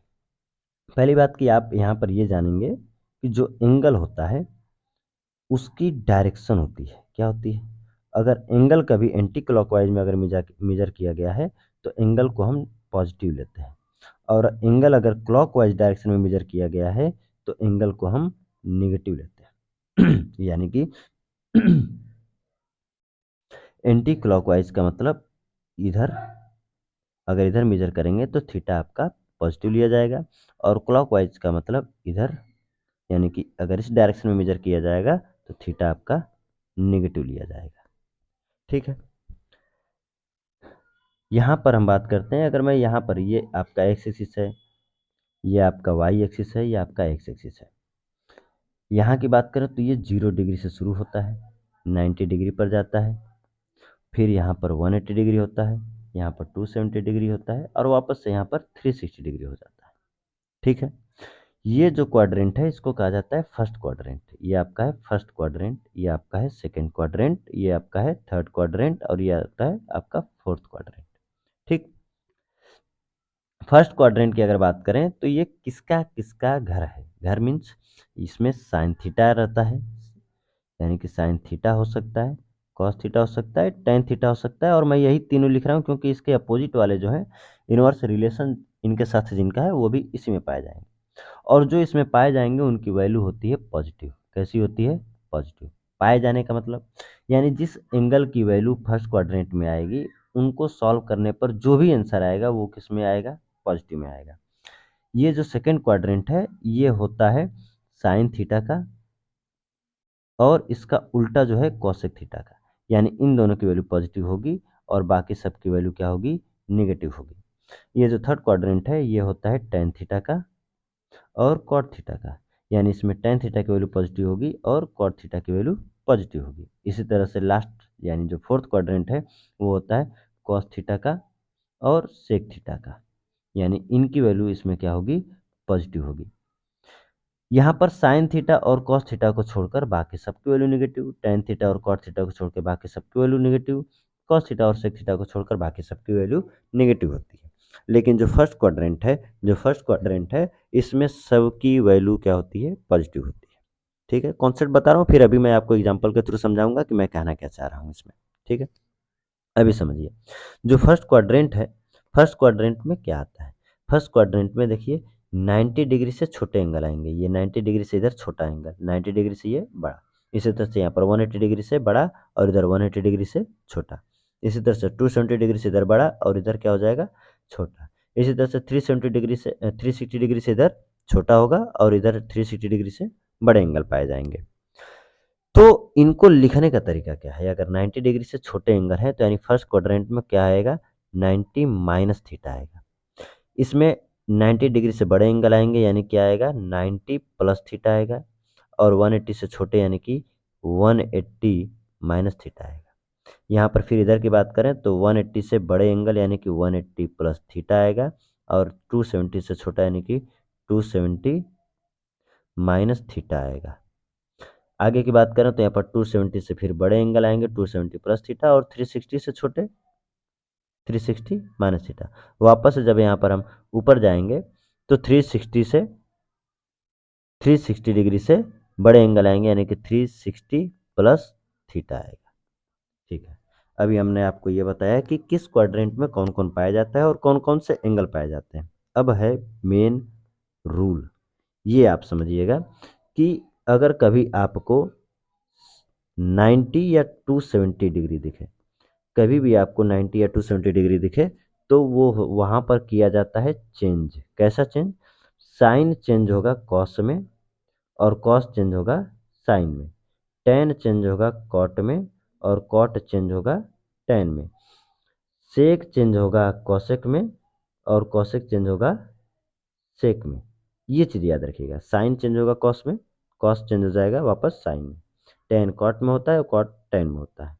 पहली बात कि आप यहाँ पर ये जानेंगे कि जो एंगल होता है उसकी डायरेक्शन होती है, क्या होती है। अगर एंगल कभी एंटी क्लॉकवाइज में अगर मेजर किया गया है तो एंगल को हम पॉजिटिव लेते हैं, और एंगल अगर क्लॉकवाइज डायरेक्शन में मेजर किया गया है तो एंगल को हम निगेटिव लेते हैं यानी कि एंटी क्लॉकवाइज का मतलब इधर, अगर इधर मेजर करेंगे तो थीटा आपका पॉजिटिव लिया जाएगा, और क्लॉकवाइज का मतलब इधर, यानी कि अगर इस डायरेक्शन में मेजर किया जाएगा तो थीटा आपका नेगेटिव लिया जाएगा। ठीक है। यहाँ पर हम बात करते हैं, अगर मैं यहाँ पर, ये आपका एक्स एक्सिस है, ये आपका वाई एक्सिस है, ये आपका एक्स एक्सिस है। यहाँ की बात करें तो ये 0 डिग्री से शुरू होता है, 90 डिग्री पर जाता है, फिर यहाँ पर 180 डिग्री होता है, यहाँ पर 270 डिग्री होता है, और वापस से यहाँ पर 360 डिग्री हो जाता है। ठीक है। ये जो क्वाड्रेंट है इसको कहा जाता है फर्स्ट क्वाड्रेंट। ये आपका है फर्स्ट क्वाड्रेंट, ये आपका है सेकंड क्वाड्रेंट, ये आपका है थर्ड क्वाड्रेंट, और ये आता है आपका फोर्थ क्वाड्रेंट। ठीक। फर्स्ट क्वाड्रेंट की अगर बात करें तो ये किसका किसका घर है, घर मीन्स इसमें साइन थीटा रहता है, यानी कि साइन थीटा हो सकता है, कॉस थीटा हो सकता है, टेन थीटा हो सकता है, और मैं यही तीनों लिख रहा हूँ क्योंकि इसके अपोजिट वाले जो है इनवर्स रिलेशन इनके साथ जिनका है वो भी इसी में पाए जाएंगे, और जो इसमें पाए जाएंगे उनकी वैल्यू होती है पॉजिटिव। कैसी होती है, पॉजिटिव। पाए जाने का मतलब यानी जिस एंगल की वैल्यू फर्स्ट क्वाड्रेंट में आएगी उनको सॉल्व करने पर जो भी आंसर आएगा वो किस में आएगा, पॉजिटिव में आएगा। ये जो सेकंड क्वाड्रेंट है ये होता है साइन थीटा का, और इसका उल्टा जो है कॉसेक थीटा का, यानी इन दोनों की वैल्यू पॉजिटिव होगी और बाकी सब की वैल्यू क्या होगी, नेगेटिव होगी। ये जो थर्ड क्वाड्रेंट है ये होता है टेन थीटा का और कॉट थीटा का, यानी इसमें टेन थीटा की वैल्यू पॉजिटिव होगी और कॉट थीटा की वैल्यू पॉजिटिव होगी। इसी तरह से लास्ट यानी जो फोर्थ क्वाड्रेंट है वो होता है कॉस थीटा का और सेक थीटा का, यानी इनकी वैल्यू इसमें क्या होगी, पॉजिटिव होगी। यहाँ पर साइन थीटा और कॉस थीटा को छोड़कर बाकी सबकी वैल्यू नेगेटिव, टेन थीटा और कॉट थीटा को छोड़कर बाकी सबकी वैल्यू नेगेटिव, कॉस थीटा और सेक थीटा को छोड़कर बाकी सबकी वैल्यू नेगेटिव होती है। लेकिन जो फर्स्ट क्वाड्रेंट है इसमें सबकी वैल्यू क्या होती है, पॉजिटिव होती है। ठीक है, कॉन्सेप्ट बता रहा हूँ, फिर अभी मैं आपको एग्जाम्पल के थ्रू समझाऊंगा कि मैं कहना क्या चाह रहा हूँ इसमें। ठीक है, अभी समझिए। जो फर्स्ट क्वाड्रेंट है, फर्स्ट क्वाड्रेंट में क्या आता है, फर्स्ट क्वाड्रेंट में देखिए 90 डिग्री से छोटे एंगल आएंगे, ये 90 डिग्री से इधर छोटा एंगल, 90 डिग्री से ये बड़ा, इसी तरह से यहाँ पर 180 डिग्री से बड़ा और इधर 180 डिग्री से छोटा, इसी तरह से 270 डिग्री से इधर बड़ा और इधर क्या हो जाएगा, छोटा, इसी तरह से 370 डिग्री से 360 डिग्री से इधर छोटा होगा और इधर 360 डिग्री से बड़े एंगल पाए जाएंगे। तो इनको लिखने का तरीका क्या है, अगर 90 डिग्री से छोटे एंगल है तो यानी फर्स्ट क्वाड्रेंट में क्या आएगा, 90 माइनस थीटा आएगा। इसमें 90 डिग्री से बड़े एंगल आएंगे यानी क्या आएगा, 90 प्लस थीटा आएगा, और 180 से छोटे यानी कि 180 माइनस थीटा आएगा। यहाँ पर फिर इधर की बात करें तो 180 से बड़े एंगल यानी कि 180 प्लस थीटा आएगा, और 270 से छोटा यानी कि 270 माइनस थीटा आएगा। आगे की बात करें तो यहाँ पर 270 से फिर बड़े एंगल आएंगे, 270 प्लस थीटा, और 360 से छोटे 360 माइनस थीटा। वापस से जब यहाँ पर हम ऊपर जाएंगे तो 360 डिग्री से बड़े एंगल आएंगे यानी कि 360 प्लस थीटा आएगा। ठीक है, अभी हमने आपको ये बताया कि किस क्वाड्रेंट में कौन कौन पाया जाता है और कौन कौन से एंगल पाए जाते हैं। अब है मेन रूल, ये आप समझिएगा कि अगर कभी आपको 90 या 270 डिग्री दिखे, कभी भी आपको 90 या 270 डिग्री दिखे तो वो वहाँ पर किया जाता है चेंज। कैसा चेंज, साइन चेंज होगा कॉस में और कॉस चेंज होगा साइन में, टेन चेंज होगा कॉट में और कॉट चेंज होगा टेन में, सेक चेंज होगा कॉसेक में और कॉसेक चेंज होगा सेक में। ये चीज़ याद रखिएगा, साइन चेंज होगा कॉस में, कॉस चेंज हो जाएगा वापस साइन में, टेन कॉट में होता है और कॉट टेन में होता है,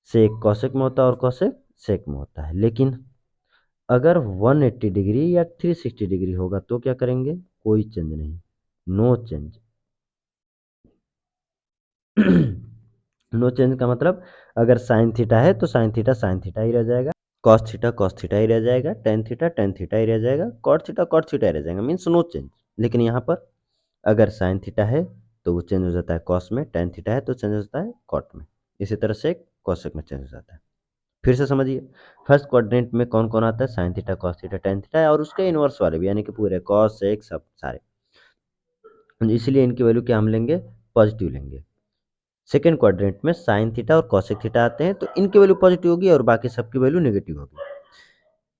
सेक कॉसेक में होता है और कॉसेक सेक में होता है। लेकिन अगर 180 डिग्री या 360 डिग्री होगा तो क्या करेंगे, कोई चेंज नहीं, नो चेंज। नो चेंज का मतलब अगर साइन थीटा है तो साइन थीटा ही रह जाएगा, कॉस थीटा ही रह जाएगा, टेन थीटा ही रह जाएगा, कॉट थीटा ही रह जाएगा, मीन्स नो चेंज। लेकिन यहाँ पर अगर साइन थीटा है तो वो चेंज हो जाता है कॉस में, टेन थीटा है तो चेंज हो जाता है कॉट में, इसी तरह से कॉसेक में चेंज हो जाता है। फिर से समझिए, फर्स्ट क्वाड्रेंट में कौन कौन आता है, sine theta cos theta tan theta और उसके इनवर्स वाले भी, यानी कि पूरे कॉस सेक सब सारे, इसलिए इनकी वैल्यू क्या हम लेंगे, पॉजिटिव लेंगे। सेकेंड क्वाड्रेंट में साइन थीटा और कॉसेक थीटा आते हैं तो इनकी वैल्यू पॉजिटिव होगी और बाकी सबकी वैल्यू नेगेटिव होगी।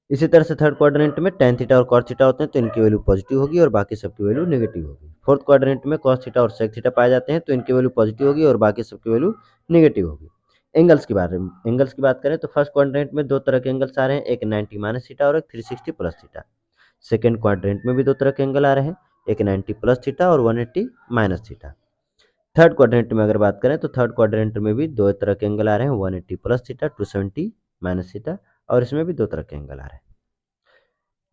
इसी तरह से थर्ड क्वाड्रेंट में टेन थीटा और कॉस थीटा होते हैं तो इनकी वैल्यू पॉजिटिव होगी और बाकी सबकी वैल्यू नेगेटिव होगी। फोर्थ क्वाड्रेंट में कॉस थीटा और सेक थीटा पाए जाते हैं तो इनकी वैल्यू पॉजिटिव होगी और बाकी सबकी वैल्यू नेगेटिव होगी। एंगल्स की बात करें तो फर्स्ट क्वाड्रेंट में दो तरह के एंगल्स आ रहे हैं, एक 90 माइनस थीटा और एक 360 प्लस थीटा। सेकेंड क्वाड्रेंट में भी दो तरह के एंगल आ रहे हैं, एक 90 प्लस थीटा और 180 माइनस थीटा। थर्ड क्वाड्रेंट में अगर बात करें तो थर्ड क्वाड्रेंट में भी दो तरह के एंगल आ रहे हैं, 180 प्लस थीटा 270 माइनस थीटा, और इसमें भी दो तरह के एंगल आ रहे हैं।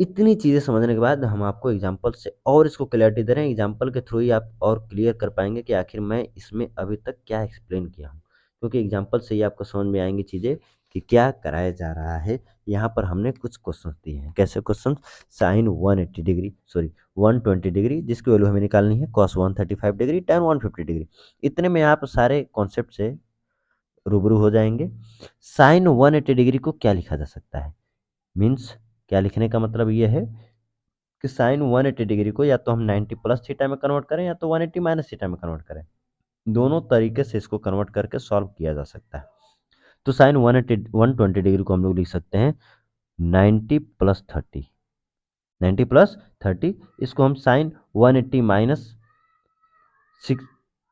इतनी चीज़ें समझने के बाद हम आपको एग्जाम्पल से और इसको क्लैरिटी दे रहे हैं, एग्जाम्पल के थ्रू ही आप और क्लियर कर पाएंगे कि आखिर मैं इसमें अभी तक क्या एक्सप्लेन किया हूँ, क्योंकि एग्जाम्पल से ही आपको समझ में आएंगी चीज़ें कि क्या कराया जा रहा है। यहाँ पर हमने कुछ क्वेश्चन दिए हैं, कैसे question, sine 180 degree sorry 120 degree जिसकी वैल्यू हमें निकालनी है, कॉस 135 डिग्री, टेन 150 डिग्री। इतने में आप सारे कॉन्सेप्ट से रूबरू हो जाएंगे। साइन 180 डिग्री को क्या लिखा जा सकता है, मीन्स क्या लिखने का मतलब ये है कि साइन 180 डिग्री को या तो हम 90 प्लस थीटा में कन्वर्ट करें या तो 180 माइनस थीटा में कन्वर्ट करें, दोनों तरीके से इसको कन्वर्ट करके सॉल्व किया जा सकता है। तो साइन 120 डिग्री को हम लोग लिख सकते हैं 90 प्लस 30, 90 प्लस 30, इसको हम साइन 180 माइनस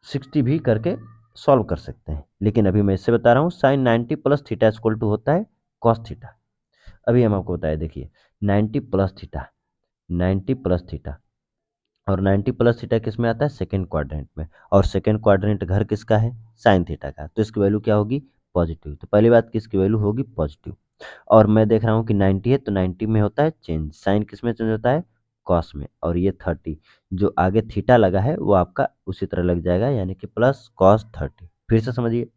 60 भी करके सॉल्व कर सकते हैं, लेकिन अभी मैं इससे बता रहा हूँ sine 90 plus theta equal to होता है कॉस थीटा। अभी हम आपको बताया, देखिए 90 प्लस थीटा, 90 प्लस थीटा, और 90 प्लस थीटा किस में आता है, सेकेंड क्वाड्रेंट में, और सेकेंड क्वाड्रेंट घर किसका है, साइन थीटा का, तो इसकी वैल्यू क्या होगी, पॉजिटिव। तो पहली बात कि इसकी वैल्यू होगी पॉजिटिव, और मैं देख रहा हूँ कि 90 है तो 90 में होता है चेंज, साइन किस में चेंज होता है, कॉस में, और ये 30 जो आगे थीटा लगा है वो आपका उसी तरह लग जाएगा, यानी कि प्लस कॉस 30। फिर से समझिए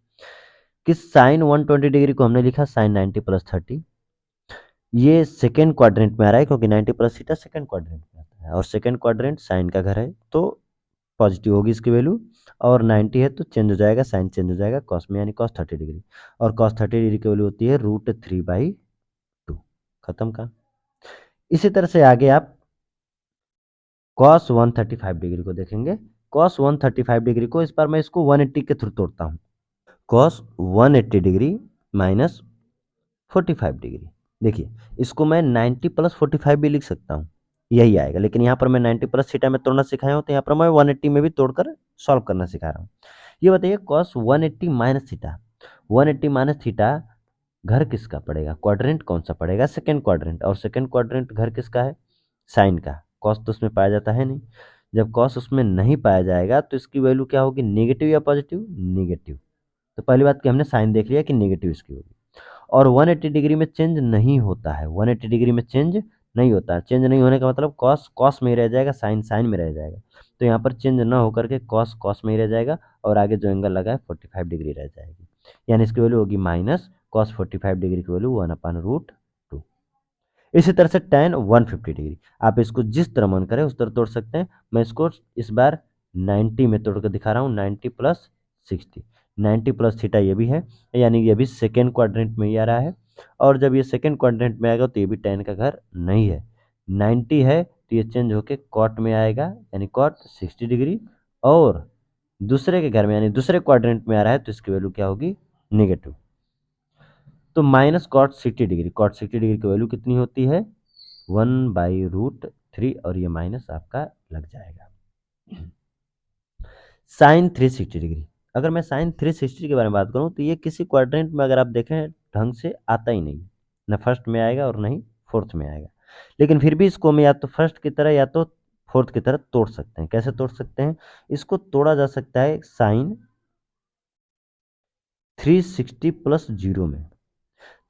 कि साइन 120 डिग्री को हमने लिखा साइन 90 प्लस 30, ये सेकेंड क्वाड्रेंट में आ रहा है क्योंकि 90 प्लस थीटा सेकेंड क्वाड्रेंट में आता है, और सेकेंड क्वाड्रेंट साइन का घर है तो पॉजिटिव होगी इसकी वैल्यू, और 90 है तो चेंज हो जाएगा, साइन चेंज हो जाएगा कॉस में, यानी कॉस 30 डिग्री, और कॉस 30 डिग्री की वैल्यू होती है √3/2। खत्म का। इसी तरह से आगे आप कॉस 135 डिग्री को देखेंगे, कॉस 135 डिग्री को इस बार मैं इसको 180 के थ्रू तोड़ता हूँ, कॉस 180 डिग्री माइनस 45 डिग्री। देखिए इसको मैं 90 प्लस 45 भी लिख सकता हूँ, यही आएगा, लेकिन यहाँ पर मैं 90 प्लस थीटा में तोड़ना सिखाया हूँ, तो यहाँ पर मैं 180 में भी तोड़कर सॉल्व करना सिखा रहा हूँ। ये बताइए cos 180 minus theta, 180 minus theta घर किसका पड़ेगा, क्वाड्रेंट कौन सा पड़ेगा, सेकेंड क्वाड्रेंट, और सेकेंड क्वाड्रेंट घर किसका है, साइन का, कॉस तो उसमें पाया जाता है नहीं, जब कॉस उसमें नहीं पाया जाएगा तो इसकी वैल्यू क्या होगी, निगेटिव या पॉजिटिव, निगेटिव। तो पहली बात कि हमने साइन देख लिया कि निगेटिव इसकी होगी, और 180 डिग्री में चेंज नहीं होता है, 180 डिग्री में चेंज नहीं होता है, चेंज नहीं होने का मतलब कॉस कॉस में ही रह जाएगा, साइन साइन में रह जाएगा, तो यहाँ पर चेंज ना होकर के कॉस कॉस में ही रह जाएगा, और आगे जो एंगल लगा है 45 डिग्री रह जाएगी, यानी इसकी वैल्यू होगी माइनस कॉस 45 डिग्री की वैल्यू 1/√2। इसी तरह से tan 150 डिग्री, आप इसको जिस तरह मन करे उस तरह तोड़ सकते हैं, मैं इसको इस बार 90 में तोड़ कर दिखा रहा हूँ, 90 प्लस 60, 90 प्लस थीटा ये भी है, यानी ये भी सेकेंड क्वाड्रेंट में ही आ रहा है, और जब ये सेकेंड क्वाड्रेंट में आएगा तो ये भी tan का घर नहीं है, 90 है तो ये चेंज होके कॉट में आएगा, यानी कॉट 60 डिग्री, और दूसरे के घर में यानी दूसरे क्वाड्रेंट में आ रहा है तो इसकी वैल्यू क्या होगी, निगेटिव। तो minus cot 60 degree, cot 60 degree की वैल्यू कितनी होती है, 1/√3, और ये माइनस आपका लग जाएगा। साइन 360 डिग्री, अगर मैं साइन 360 के बारे में बात करूं तो ये किसी क्वाड्रेंट में अगर आप देखें ढंग से आता ही नहीं, ना फर्स्ट में आएगा और ना ही फोर्थ में आएगा, लेकिन फिर भी इसको हम या तो फर्स्ट की तरह या तो फोर्थ की तरह तोड़ सकते हैं। कैसे तोड़ सकते हैं, इसको तोड़ा जा सकता है साइन 360 प्लस जीरो में,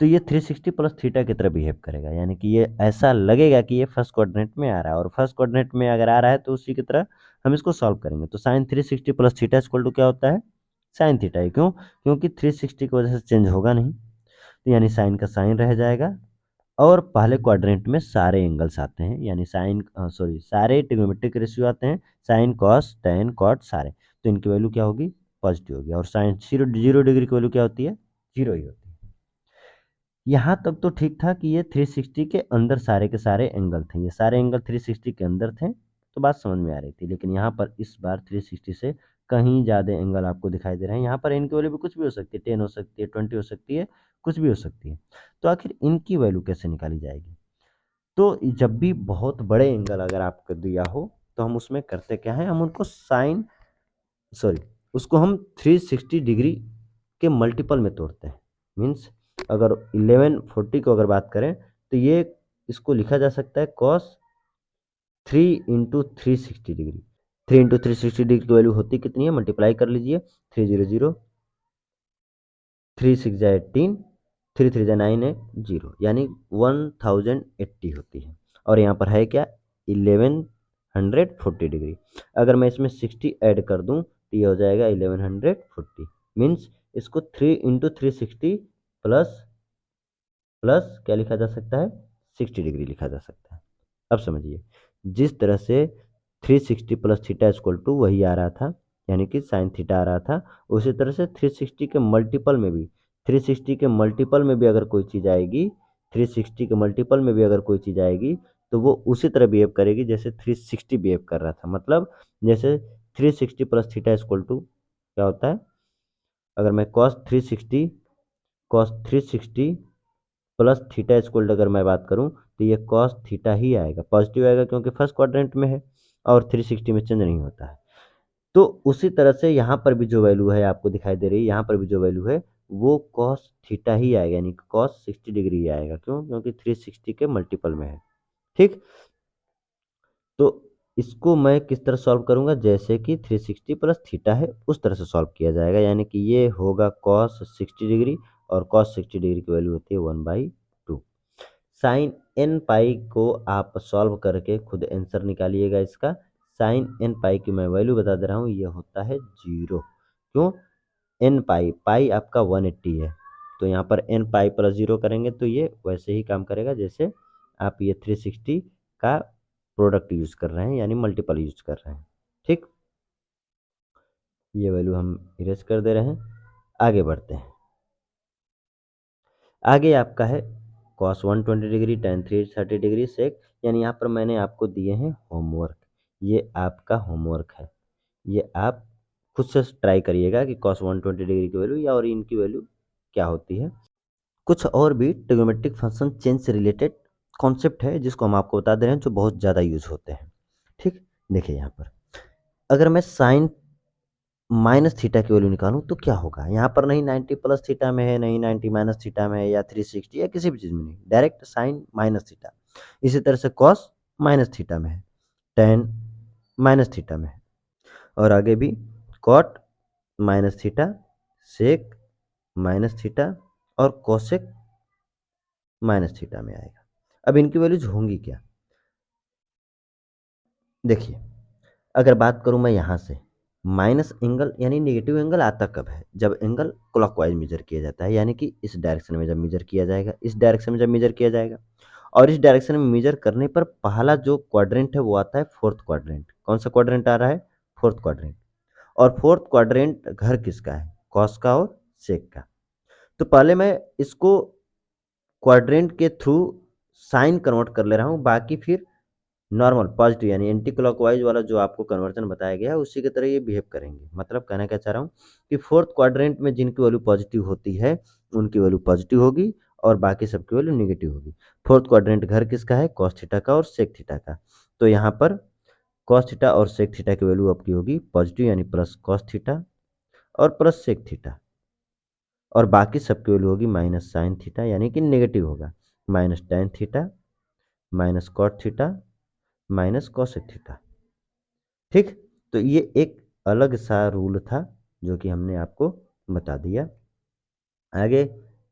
तो ये 360 प्लस थीटा की तरह बिहेव करेगा, यानी कि ये ऐसा लगेगा कि ये फर्स्ट क्वाड्रेंट में आ रहा है, और फर्स्ट क्वाड्रेंट में अगर आ रहा है तो उसी की तरह हम इसको सॉल्व करेंगे। तो sine 360 plus theta equal to क्या होता है, साइन थीटा ही, क्यों, क्योंकि 360 की वजह से चेंज होगा नहीं, तो यानी साइन का साइन रह जाएगा, और पहले क्वाड्रेंट में सारे एंगल्स आते हैं, यानी साइन सॉरी सारे ट्रिग्नोमेट्रिक रेशियो आते हैं, साइन कॉस टेन कॉट सारे, तो इनकी वैल्यू क्या होगी, पॉजिटिव होगी, और साइन जीरो जीरो डिग्री की वैल्यू क्या होती है, जीरो ही होती है। यहाँ तक तो ठीक था कि ये 360 के अंदर सारे के सारे एंगल थे, ये सारे एंगल 360 के अंदर थे, तो बात समझ में आ रही थी, लेकिन यहाँ पर इस बार 360 से कहीं ज़्यादा एंगल आपको दिखाई दे रहे हैं, यहाँ पर इनकी वैल्यू भी कुछ भी हो सकती है, 10 हो सकती है, 20 हो सकती है, कुछ भी हो सकती है, तो आखिर इनकी वैल्यू कैसे निकाली जाएगी। तो जब भी बहुत बड़े एंगल अगर आपको दिया हो तो हम उसमें करते क्या है, हम उनको साइन सॉरी उसको हम 360 डिग्री के मल्टीपल में तोड़ते हैं, मीन्स अगर 1140 को अगर बात करें तो ये इसको लिखा जा सकता है कॉस 3 × 360 डिग्री, 3 × 360 डिग्री की वैल्यू होती कितनी है, मल्टीप्लाई कर लीजिए, 300, 3 6 × 18, 3 3 9 0, यानी 1080 होती है, और यहाँ पर है क्या, 1140 डिग्री, अगर मैं इसमें 60 ऐड कर दूँ तो ये हो जाएगा 1140, मीन्स इसको 3 × 360 प्लस प्लस क्या लिखा जा सकता है, 60 डिग्री लिखा जा सकता है। अब समझिए, जिस तरह से 360 प्लस थीटा इक्वल टू वही आ रहा था, यानी कि साइन थीटा आ रहा था, उसी तरह से 360 के मल्टीपल में भी, 360 के मल्टीपल में भी अगर कोई चीज़ आएगी, 360 के मल्टीपल में भी अगर कोई चीज़ आएगी तो वो उसी तरह बिहेव करेगी जैसे 360 बिहेव कर रहा था, मतलब जैसे 360 प्लस थीटा इक्वल टू क्या होता है, अगर मैं कॉस 360 प्लस थीटा इक्वल अगर मैं बात करूं तो ये कॉस थीटा ही आएगा, पॉजिटिव आएगा क्योंकि फर्स्ट क्वाड्रेंट में है और 360 में चेंज नहीं होता है। तो उसी तरह से यहाँ पर भी जो वैल्यू है आपको दिखाई दे रही है, यहाँ पर भी जो वैल्यू है वो कॉस थीटा ही आएगा, यानी कॉस 60 डिग्री ही आएगा। क्यों? क्योंकि 360 के मल्टीपल में है। ठीक, तो इसको मैं किस तरह सॉल्व करूंगा, जैसे कि 360 प्लस थीटा है उस तरह से सॉल्व किया जाएगा, यानी कि ये होगा कॉस 60 डिग्री और कॉस 60 डिग्री की वैल्यू होती है 1/2। साइन एन पाई को आप सॉल्व करके खुद आंसर निकालिएगा इसका। साइन एन पाई की मैं वैल्यू बता दे रहा हूँ, ये होता है 0। क्यों? एन पाई, पाई आपका 180 है, तो यहाँ पर एन पाई प्लस 0 करेंगे तो ये वैसे ही काम करेगा जैसे आप ये 360 का प्रोडक्ट यूज कर रहे हैं, यानी मल्टीपल यूज कर रहे हैं। ठीक, ये वैल्यू हम इरेज कर दे रहे हैं। आगे बढ़ते हैं। आगे आपका है कॉस 120 डिग्री, टेन 330 डिग्री सेक, यानी यहाँ पर मैंने आपको दिए हैं होमवर्क। ये आपका होमवर्क है, ये आप खुद से ट्राई करिएगा कि कॉस 120 डिग्री की वैल्यू या और इनकी वैल्यू क्या होती है। कुछ और भी ट्रिग्नोमेट्रिक फंक्शन चेंज से रिलेटेड कॉन्सेप्ट है जिसको हम आपको बता दे रहे हैं, जो बहुत ज़्यादा यूज होते हैं। ठीक, देखिए यहाँ पर अगर मैं साइन माइनस थीटा की वैल्यू निकालूं तो क्या होगा, यहाँ पर नहीं 90 प्लस थीटा में है, नहीं 90 माइनस थीटा में है, या 360 या किसी भी चीज़ में नहीं, डायरेक्ट साइन माइनस थीटा। इसी तरह से कॉस माइनस थीटा में है, टेन माइनस थीटा में है, और आगे भी cot minus theta, sec minus theta और कोसेक माइनस थीटा में आएगा। अब इनकी वैल्यूज होंगी क्या, देखिए अगर बात करूं मैं यहाँ से, माइनस एंगल यानी नेगेटिव एंगल आता कब है, जब एंगल क्लॉकवाइज मेजर किया जाता है, यानी कि इस डायरेक्शन में जब मेजर किया जाएगा, इस डायरेक्शन में जब मेजर किया जाएगा, और इस डायरेक्शन में मेजर करने पर पहला जो क्वाड्रेंट है वो आता है फोर्थ क्वाड्रेंट। कौन सा क्वाड्रेंट आ रहा है? Fourth quadrant. और फोर्थ क्वाड्रेंट घर किसका है? कॉस का और सेक का। तो पहले मैं इसको क्वाड्रेंट के थ्रू साइन कन्वर्ट कर ले रहा हूँ, बाकी फिर नॉर्मल पॉजिटिव यानी एंटी क्लॉकवाइज वाला जो आपको कन्वर्जन बताया गया है उसी की तरह ये बिहेव करेंगे। मतलब कहना क्या चाह रहा हूँ कि फोर्थ क्वाड्रेंट में जिनकी वैल्यू पॉजिटिव होती है उनकी वैल्यू पॉजिटिव होगी और बाकी सबकी वैल्यू निगेटिव होगी। फोर्थ क्वाड्रेंट घर किसका है? कॉस थीटा का और सेक थीटा का। तो यहाँ पर कॉस थीटा और सेक थीटा की वैल्यू आपकी होगी पॉजिटिव, यानी प्लस कॉस थीटा और प्लस सेक थीटा, और बाकी सबकी वैल्यू होगी माइनस साइन थीटा, यानी कि नेगेटिव होगा, minus tan theta, minus cot theta, minus cosec theta. ठीक, तो ये एक अलग सा रूल था जो कि हमने आपको बता दिया। आगे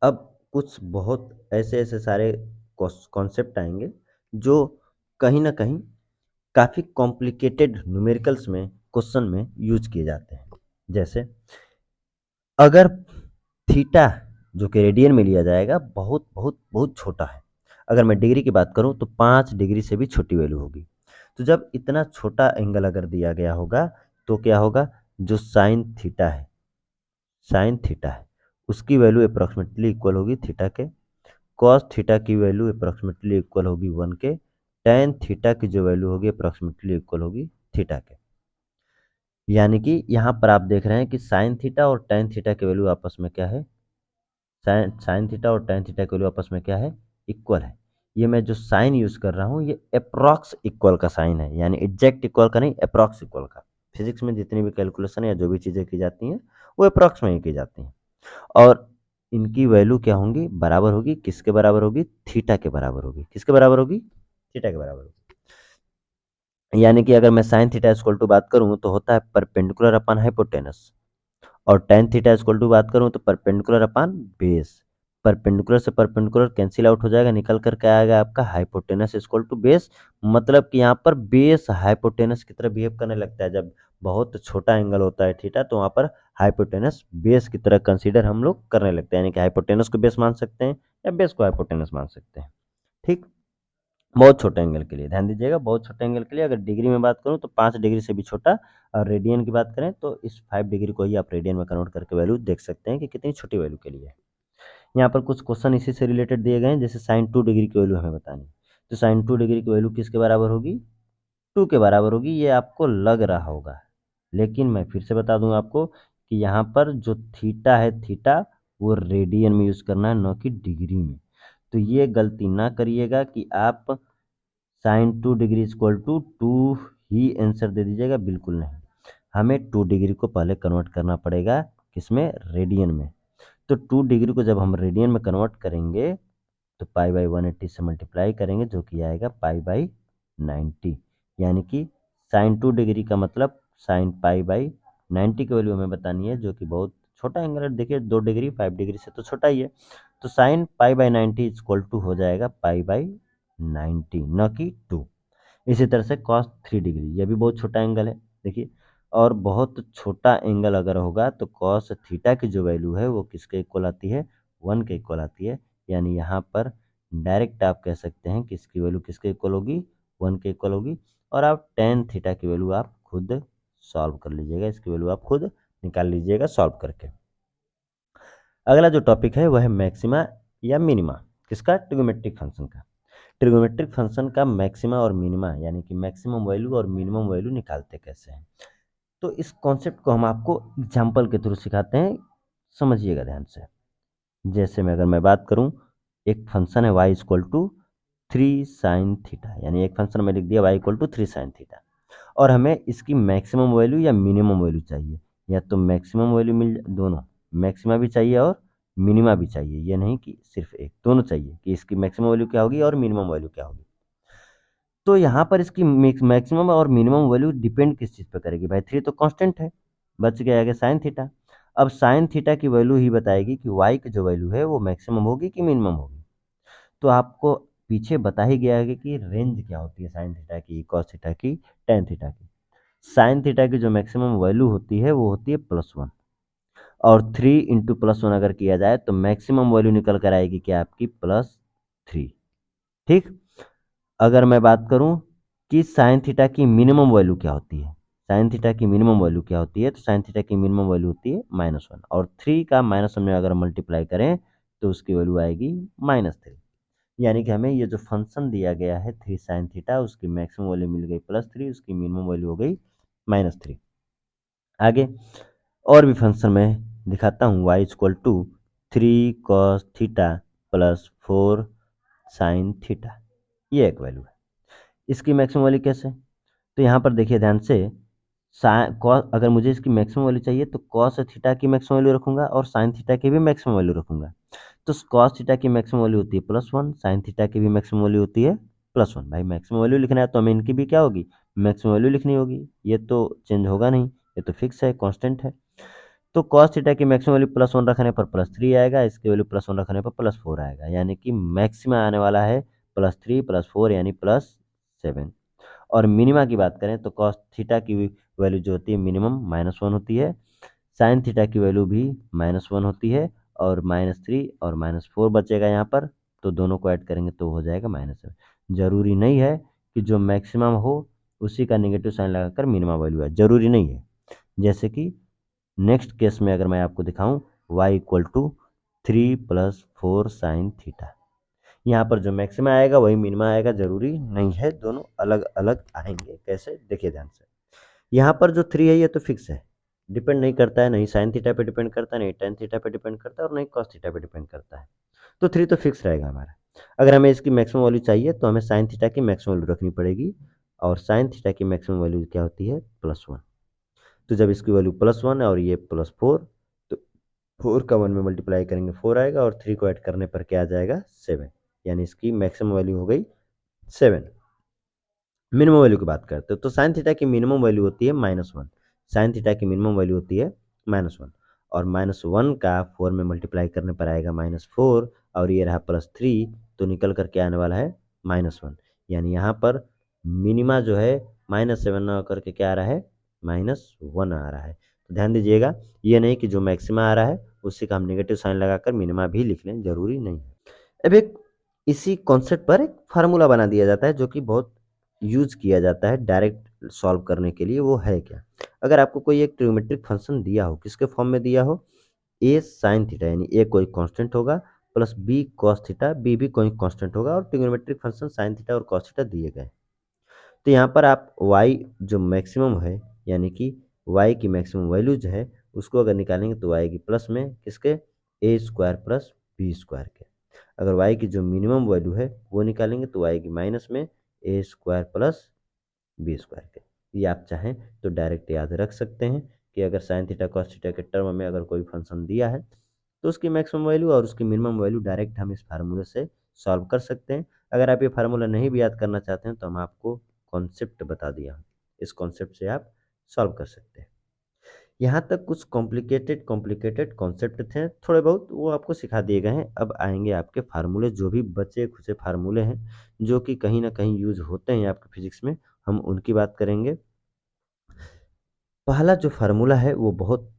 अब कुछ बहुत ऐसे ऐसे सारे कॉन्सेप्ट आएंगे जो कहीं ना कहीं काफ़ी कॉम्प्लिकेटेड न्यूमेरिकल्स में क्वेश्चन में यूज किए जाते हैं। जैसे अगर थीटा जो कि रेडियन में लिया जाएगा बहुत बहुत बहुत छोटा है, अगर मैं डिग्री की बात करूं तो 5 डिग्री से भी छोटी वैल्यू होगी। तो जब इतना छोटा एंगल अगर दिया गया होगा तो क्या होगा, जो साइन थीटा है उसकी वैल्यू अप्रॉक्सीमेटली इक्वल होगी थीटा के, कॉस थीटा की वैल्यू अप्रॉक्सीमेटली इक्वल होगी 1 के, टेन थीटा की जो वैल्यू होगी अप्रॉक्सीमेटली इक्वल होगी थीटा के। यानी कि यहाँ पर आप देख रहे हैं कि साइन थीटा और टेन थीटा की वैल्यू आपस में क्या है, साइन थीटा और टेन थीटा की वैल्यू आपस में क्या है, इक्वल है। ये मैं जो साइन यूज कर रहा हूँ ये अप्रॉक्स इक्वल का साइन है, यानी एग्जैक्ट इक्वल का नहीं, अप्रॉक्स इक्वल का। फिजिक्स में जितनी भी कैलकुलेशन या जो भी चीज़ें की जाती हैं वो अप्रॉक्स में ही की जाती हैं। और इनकी वैल्यू क्या होंगी, बराबर होगी, किसके बराबर होगी? थीटा के बराबर होगी। किसके बराबर होगी? थीटा के बराबर होगी। यानी कि अगर मैं साइन थीटा इक्वल टू बात करूँ तो होता है परपेंडिकुलर अपन हाइपोटेनस, और टेन थीटा इक्वल टू बात करूं तो परपेंडिकुलर अपान बेस। परपेंडिकुलर से परपेंडिकुलर कैंसिल आउट हो जाएगा, निकल कर क्या आएगा आपका हाइपोटेनस इक्वल टू बेस। मतलब कि यहाँ पर बेस हाइपोटेनस की तरह बिहेव करने लगता है। जब बहुत छोटा एंगल होता है थीटा तो वहाँ पर हाइपोटेनस बेस की तरह कंसीडर हम लोग करने लगते हैं, यानी कि हाइपोटेनस को बेस मान सकते हैं या बेस को हाइपोटेनस मान सकते हैं। ठीक, बहुत छोटे एंगल के लिए ध्यान दीजिएगा, बहुत छोटे एंगल के लिए अगर डिग्री में बात करूं तो 5 डिग्री से भी छोटा, और रेडियन की बात करें तो इस 5 डिग्री को ही आप रेडियन में कन्वर्ट करके वैल्यू देख सकते हैं कि कितनी छोटी वैल्यू के लिए है। यहाँ पर कुछ क्वेश्चन इसी से रिलेटेड दिए गए हैं, जैसे साइन 2 डिग्री की वैल्यू हमें बतानी, तो साइन 2 डिग्री की वैल्यू किसके बराबर होगी? 2 के बराबर होगी। ये आपको लग रहा होगा, लेकिन मैं फिर से बता दूं आपको कि यहाँ पर जो थीटा है, थीटा वो रेडियन में यूज करना है, न कि डिग्री में। तो ये गलती ना करिएगा कि आप साइन 2 डिग्री इक्वल टू 2 ही आंसर दे दीजिएगा, बिल्कुल नहीं। हमें 2 डिग्री को पहले कन्वर्ट करना पड़ेगा किसमें, रेडियन में। तो 2 डिग्री को जब हम रेडियन में कन्वर्ट करेंगे तो पाई बाई 180 से मल्टीप्लाई करेंगे, जो कि आएगा पाई बाई 90। यानी कि साइन 2 डिग्री का मतलब साइन पाई बाई 90 की वैल्यू हमें बतानी है, जो कि बहुत छोटा एंगल है। देखिए 2 डिग्री 5 डिग्री से तो छोटा ही है, तो sine pi by 90 equal to हो जाएगा पाई बाई 90, न कि 2। इसी तरह से कॉस 3 डिग्री, यह भी बहुत छोटा एंगल है, देखिए। और बहुत छोटा एंगल अगर होगा तो कॉस थीटा की जो वैल्यू है वो किसके इक्वल आती है, 1 के इक्वल आती है। यानी यहाँ पर डायरेक्ट आप कह सकते हैं कि इसकी वैल्यू किसके इक्वल होगी, 1 के इक्वल होगी। और आप टेन थीटा की वैल्यू आप खुद सॉल्व कर लीजिएगा, इसकी वैल्यू आप खुद निकाल लीजिएगा सॉल्व करके। अगला जो टॉपिक है वह है मैक्सिमा या मिनिमा, किसका, ट्रिग्नोमेट्रिक फंक्शन का। ट्रिग्नोमेट्रिक फंक्शन का मैक्सिमा और मिनिमा यानी कि मैक्सिमम वैल्यू और मिनिमम वैल्यू निकालते कैसे हैं, तो इस कॉन्सेप्ट को हम आपको एग्जाम्पल के थ्रू सिखाते हैं, समझिएगा ध्यान से। जैसे मैं अगर मैं बात करूं, एक फंक्शन है y equal to 3 sin theta, यानी एक फंक्शन में लिख दिया y equal to 3 sin theta, और हमें इसकी मैक्सिमम वैल्यू या मिनिमम वैल्यू चाहिए। या तो मैक्सिमम वैल्यू मिल, दोनों मैक्सिमा भी चाहिए और मिनिमा भी चाहिए, ये नहीं कि सिर्फ एक, दोनों चाहिए कि इसकी मैक्सिमम वैल्यू क्या होगी और मिनिमम वैल्यू क्या होगी। तो यहाँ पर इसकी मैक्सिमम और मिनिमम वैल्यू डिपेंड किस चीज़ पर करेगी, भाई 3 तो कांस्टेंट है, बच गया आगे साइन थीटा। अब साइन थीटा की वैल्यू ही बताएगी कि वाई की जो वैल्यू है वो मैक्सिमम होगी कि मिनिमम होगी। तो आपको पीछे बता ही गया है कि रेंज क्या होती है साइन थीटा की, कॉस थीटा की, टेन थीटा की। साइन थीटा की जो मैक्सिमम वैल्यू होती है वो होती है +1, और 3 × +1 अगर किया जाए तो मैक्सिमम वैल्यू निकल कर आएगी क्या, आपकी +3। ठीक। अगर मैं बात करूं कि साइन थीटा की मिनिमम वैल्यू क्या होती है, साइन थीटा की मिनिमम वैल्यू क्या होती है, तो साइन थीटा की मिनिमम वैल्यू होती है -1, और 3 का -1 में अगर मल्टीप्लाई करें तो उसकी वैल्यू आएगी -3। यानी कि हमें ये जो फंक्शन दिया गया है 3 sin थीटा, उसकी मैक्सिमम वैल्यू मिल गई +3, उसकी मिनिमम वैल्यू हो गई -3। आगे और भी फंक्शन मैं दिखाता हूँ, y equal to 3 cos theta +4 sin theta, ये एक वैल्यू है। इसकी मैक्सिमम वैल्यू कैसे, तो यहाँ पर देखिए ध्यान से, कॉस, अगर मुझे इसकी मैक्सिमम वैल्यू चाहिए तो कॉस थीटा की मैक्सिमम वैल्यू रखूंगा और साइन थीटा की भी मैक्सिमम वैल्यू रखूंगा। तो कॉस थीटा की मैक्सिमम वैल्यू होती है +1, साइन थीटा की भी मैक्सिमम वैल्यू होती है +1। भाई मैक्सिमम वैल्यू लिखना है तो हमें इनकी भी क्या होगी, मैक्सिमम वैल्यू लिखनी होगी, ये तो चेंज होगा नहीं, ये तो फिक्स है, कॉन्स्टेंट है। तो कॉस थीटा की मैक्सिमम वैल्यू +1 रखने पर +3 आएगा, इसकी वैल्यू +1 रखने पर +4 आएगा, यानी कि मैक्सिमा आने वाला है +3 +4 यानी +7। और मिनिमा की बात करें तो कॉस थीटा की वैल्यू जो होती है मिनिमम -1 होती है, साइन थीटा की वैल्यू भी -1 होती है, और -3 और -4 बचेगा यहाँ पर, तो दोनों को ऐड करेंगे तो हो जाएगा -7। जरूरी नहीं है कि जो मैक्सिमम हो उसी का नेगेटिव साइन लगाकर मिनिमम वैल्यू है, जरूरी नहीं है। जैसे कि नेक्स्ट केस में अगर मैं आपको दिखाऊं, y equal to 3 + 4 sin theta, यहाँ पर जो मैक्सिमा आएगा वही मिनिमा आएगा, जरूरी नहीं है दोनों अलग अलग आएंगे। कैसे, देखिए ध्यान से। यहाँ पर जो 3 है ये तो फिक्स है, डिपेंड नहीं करता है, नहीं साइन थीटा पे डिपेंड करता है, नहीं टेन थीटा पे डिपेंड करता है, और नहीं कॉस थीटा पे डिपेंड करता है। तो 3 तो फिक्स रहेगा हमारा। अगर हमें इसकी मैक्सिमम वैल्यू चाहिए तो हमें साइन थीटा की मैक्सिमम वैल्यू रखनी पड़ेगी, और साइन थीटा की मैक्सिमम वैल्यू क्या होती है +1। तो जब इसकी वैल्यू +1 है और ये +4, तो 4 का 1 में मल्टीप्लाई करेंगे 4 आएगा, और 3 को ऐड करने पर क्या आ जाएगा 7, यानी इसकी मैक्सिमम वैल्यू हो गई 7। मिनिमम वैल्यू की बात करते हो तो साइन थीटा की मिनिमम वैल्यू होती है -1, साइन थीटा की मिनिमम वैल्यू होती है -1, और -1 का 4 में मल्टीप्लाई करने पर आएगा -4, और ये रहा +3, तो निकल कर के आने वाला है -1। यानी यहाँ पर मिनिमा जो है -7 ना होकर के क्या आ रहा है, -1 आ रहा है। तो ध्यान दीजिएगा, ये नहीं कि जो मैक्सिमा आ रहा है उसी का हम नेगेटिव साइन लगाकर मिनिमा भी लिख लें, जरूरी नहीं है। अब एक इसी कॉन्सेप्ट पर एक फार्मूला बना दिया जाता है जो कि बहुत यूज किया जाता है डायरेक्ट सॉल्व करने के लिए। वो है क्या, अगर आपको कोई एक ट्रिग्नोमेट्रिक फंक्शन दिया हो, किसके फॉर्म में दिया हो, ए साइन थीटा, यानी ए कोई कांस्टेंट होगा, plus B cos theta, B भी कोई कांस्टेंट होगा, और ट्रिग्नोमेट्रिक फंक्शन साइन थीटा और कॉस थीटा दिए गए। तो यहाँ पर आप y जो मैक्सिमम है, यानी कि y की मैक्सिमम वैल्यू जो है उसको अगर निकालेंगे तो आएगी प्लस में किसके, a² + b² के। अगर y की जो मिनिमम वैल्यू है वो निकालेंगे तो आएगी माइनस में ए स्क्वायर प्लस बी स्क्वायर के। ये आप चाहें तो डायरेक्ट याद रख सकते हैं कि अगर साइन थीटा कॉस थीटा के टर्म में अगर कोई फंक्शन दिया है तो उसकी मैक्सिमम वैल्यू और उसकी मिनिमम वैल्यू डायरेक्ट हम इस फार्मूले से सॉल्व कर सकते हैं। अगर आप ये फार्मूला नहीं भी याद करना चाहते हैं तो हम आपको कॉन्सेप्ट बता दिया हूँ, इस कॉन्सेप्ट से आप सॉल्व कर सकते हैं। यहाँ तक कुछ कॉम्प्लिकेटेड कॉम्प्लिकेटेड कॉन्सेप्ट थे थोड़े बहुत, वो आपको सिखा दिए गए हैं। अब आएंगे आपके फार्मूले, जो भी बचे खुचे फार्मूले हैं जो कि कहीं ना कहीं यूज होते हैं आपके फिजिक्स में, हम उनकी बात करेंगे। पहला जो फार्मूला है वो बहुत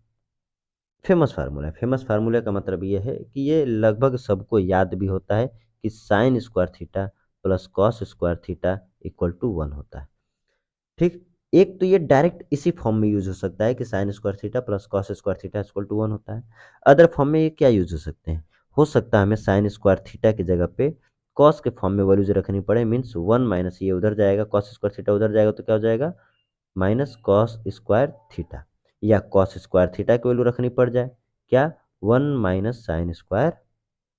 फेमस फार्मूला है। फेमस फार्मूले का मतलब ये है कि ये लगभग सबको याद भी होता है कि sine square theta plus cos square theta equal to 1 होता है। ठीक, एक तो ये डायरेक्ट इसी फॉर्म में यूज हो सकता है कि sine square theta plus cos square theta equal to 1 होता है। अदर फॉर्म में ये क्या यूज हो सकते हैं, हो सकता है हमें साइन स्क्वायर थीटा की जगह पे कॉस के फॉर्म में वैल्यूज रखनी पड़े, मीन्स 1 माइनस ये उधर जाएगा, कॉस स्क्वायर थीटा उधर जाएगा तो क्या हो जाएगा माइनस कॉस स्क्वायर थीटा, या कॉस स्क्वायर थीटा की वैल्यू रखनी पड़ जाए क्या 1 माइनस साइन स्क्वायर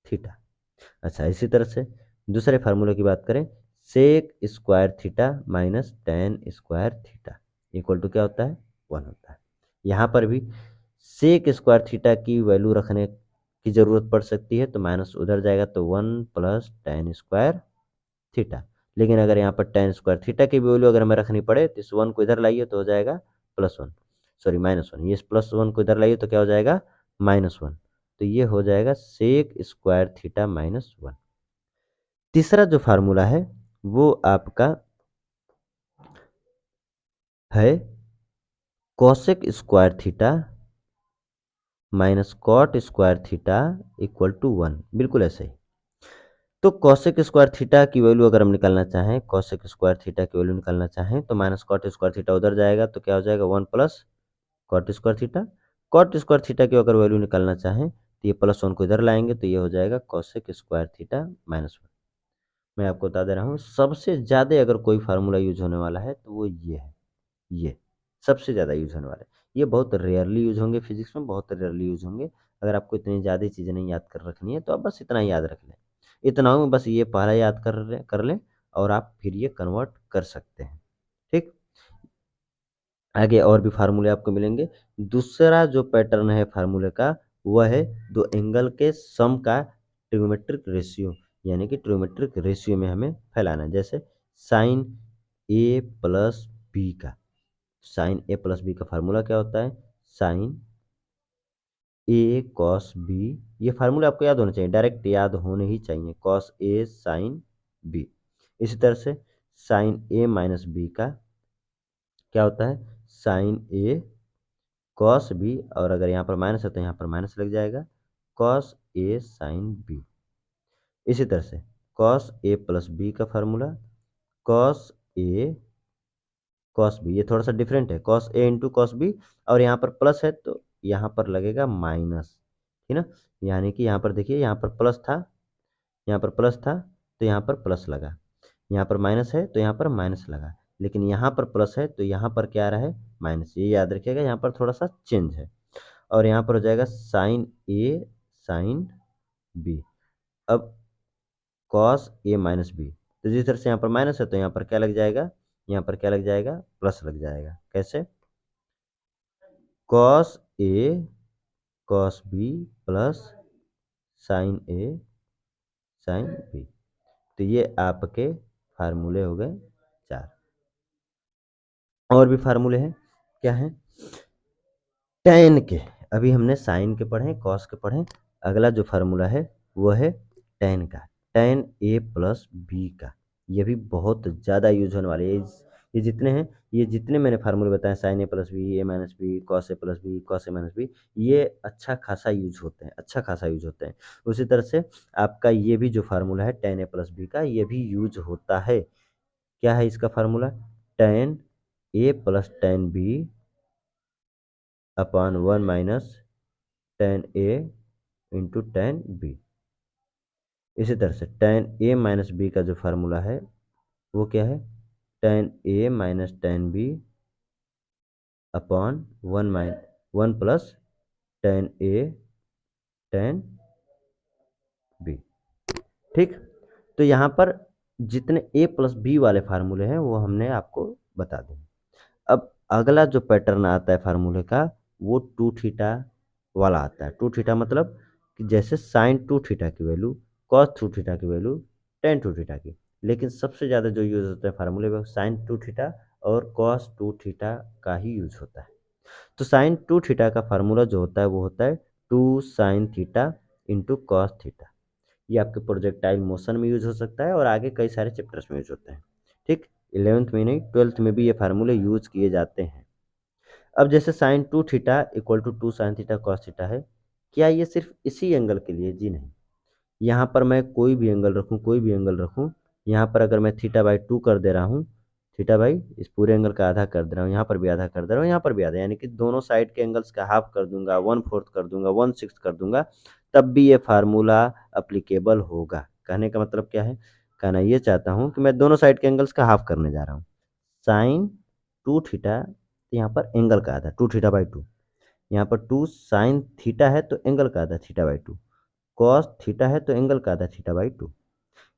थीटा। अच्छा, इसी तरह से दूसरे फार्मूले की बात करें, sec square theta minus tan square theta equal to क्या होता है 1 होता है। यहाँ पर भी सेक स्क्वायर थीटा की वैल्यू रखने की जरूरत पड़ सकती है तो माइनस उधर जाएगा तो 1 प्लस टेन स्क्वायर थीटा। लेकिन अगर यहाँ पर टेन स्क्वायर थीटा की वैल्यू अगर हमें रखनी पड़े तो इस 1 को इधर लाइए तो हो जाएगा +1, सॉरी -1, ये +1 को इधर लाइए तो क्या हो जाएगा -1, तो ये हो जाएगा सेक स्क्वायर थीटा -1। तीसरा जो फार्मूला है वो आपका है cosec square theta minus cot square theta equal to 1, बिल्कुल ऐसे ही। तो कॉसेक स्क्वायर थीटा की वैल्यू अगर हम निकालना चाहें, कॉसेक स्क्वायर थीटा की वैल्यू निकालना चाहें तो माइनस कॉट स्क्वायर थीटा उधर जाएगा तो क्या हो जाएगा 1 plus cot square theta. Cot square theta की अगर वैल्यू निकालना चाहें तो ये +1 को इधर लाएंगे तो ये हो जाएगा कॉसेक स्क्वायर थीटा -1। मैं आपको बता दे रहा हूँ सबसे ज़्यादा अगर कोई फार्मूला यूज होने वाला है तो वो ये है, ये सबसे ज़्यादा यूज होने वाला है। ये बहुत रेयरली यूज होंगे फिजिक्स में, बहुत रेयरली यूज होंगे। अगर आपको इतनी ज़्यादा चीज़ें नहीं याद कर रखनी है तो आप बस इतना ही याद रख लें, इतना में बस ये पहला याद कर लें और आप फिर ये कन्वर्ट कर सकते हैं। ठीक, आगे और भी फार्मूले आपको मिलेंगे। दूसरा जो पैटर्न है फार्मूले का वह है दो एंगल के सम का ट्रिग्नोमेट्रिक रेशियो, यानी कि ट्रिग्नोमेट्रिक रेशियो में हमें फैलाना है। जैसे साइन ए प्लस बी का, साइन ए प्लस बी का फार्मूला क्या होता है, साइन ए कॉस बी। ये फार्मूला आपको याद होना चाहिए, डायरेक्ट याद होने ही चाहिए, कॉस ए साइन बी। इसी तरह से साइन ए माइनस बी का क्या होता है, साइन ए कॉस बी, और अगर यहाँ पर माइनस है तो यहाँ पर माइनस लग जाएगा, कॉस ए साइन बी। इसी तरह से कॉस ए प्लस बी का formula cos A cos B, ये थोड़ा सा डिफरेंट है, cos A into cos B, और यहाँ पर प्लस है तो यहाँ पर लगेगा माइनस, ठीक ना। यानी कि यहाँ पर देखिए, यहाँ पर प्लस था, यहाँ पर प्लस था तो यहाँ पर प्लस लगा, यहाँ पर माइनस है तो यहाँ पर माइनस लगा, लेकिन यहाँ पर प्लस है तो यहाँ पर क्या आ रहा है माइनस, ये याद रखिएगा, यहाँ पर थोड़ा सा चेंज है। और यहाँ पर हो जाएगा साइन ए साइन बी। अब कॉस ए माइनस बी, तो जिस तरह से यहाँ पर माइनस है तो यहाँ पर क्या लग जाएगा, यहाँ पर क्या लग जाएगा प्लस लग जाएगा। कैसे, cos A cos B plus sign A sine B. तो ये आपके फार्मूले हो गए 4। और भी फार्मूले हैं, क्या हैं, टैन के, अभी हमने साइन के पढ़े, कॉस के पढ़े, अगला जो फार्मूला है वो है टैन का, टैन ए प्लस बी का। ये भी बहुत ज़्यादा यूज होने वाले ये जितने हैं, ये जितने मैंने फार्मूले बताए, sign A plus B, A minus B, cos A plus B, cos A minus B, ये अच्छा खासा यूज होते हैं, अच्छा खासा यूज होते हैं। उसी तरह से आपका ये भी जो फार्मूला है टैन ए प्लस बी का, ये भी यूज होता है। क्या है इसका formula, tan A plus tan B upon 1 minus tan A into tan B. इसी तरह से टेन ए माइनस बी का जो फार्मूला है वो क्या है, tan A minus tan B upon 1 plus tan A tan B. ठीक। तो यहाँ पर जितने ए प्लस बी वाले फार्मूले हैं वो हमने आपको बता दिए। अब अगला जो पैटर्न आता है फार्मूले का वो टू थीटा वाला आता है। टू थीटा मतलब कि जैसे साइन टू थीटा की वैल्यू, कॉस टू थीटा की वैल्यू, टेन टू थीटा की। लेकिन सबसे ज़्यादा जो यूज़ होता है फार्मूले में साइन टू थीटा और कॉस टू थीटा का ही यूज होता है। तो साइन टू थीटा का फार्मूला जो होता है वो होता है two sine theta into cos theta. ये आपके प्रोजेक्टाइल मोशन में यूज हो सकता है और आगे कई सारे चैप्टर्स में यूज होते हैं। ठीक। 11th में नहीं 12th में भी ये फार्मूले यूज किए जाते हैं। अब जैसे sine two theta equal to two sine theta cos theta है, क्या ये सिर्फ इसी एंगल के लिए? जी नहीं। यहाँ पर मैं कोई भी एंगल रखूँ, कोई भी एंगल रखूँ, यहाँ पर अगर मैं थीटा बाई टू कर दे रहा हूँ, थीटा बाई इस पूरे एंगल का आधा कर दे रहा हूँ, यहाँ पर भी आधा कर दे रहा हूँ, यहाँ पर भी आधा, यानी कि दोनों साइड के एंगल्स का हाफ कर दूंगा, वन फोर्थ कर दूंगा, वन सिक्स कर दूंगा, तब भी ये फार्मूला अप्लीकेबल होगा। कहने का मतलब क्या है? कहना ये चाहता हूँ कि मैं दोनों साइड के एंगल्स का हाफ करने जा रहा हूँ। साइन टू थीटा, यहाँ पर एंगल का आधा टू थीटा बाई टू, यहाँ पर टू साइन थीटा है तो एंगल का आधा theta by two, cos theta है तो एंगल का आधा थीटा बाई टू।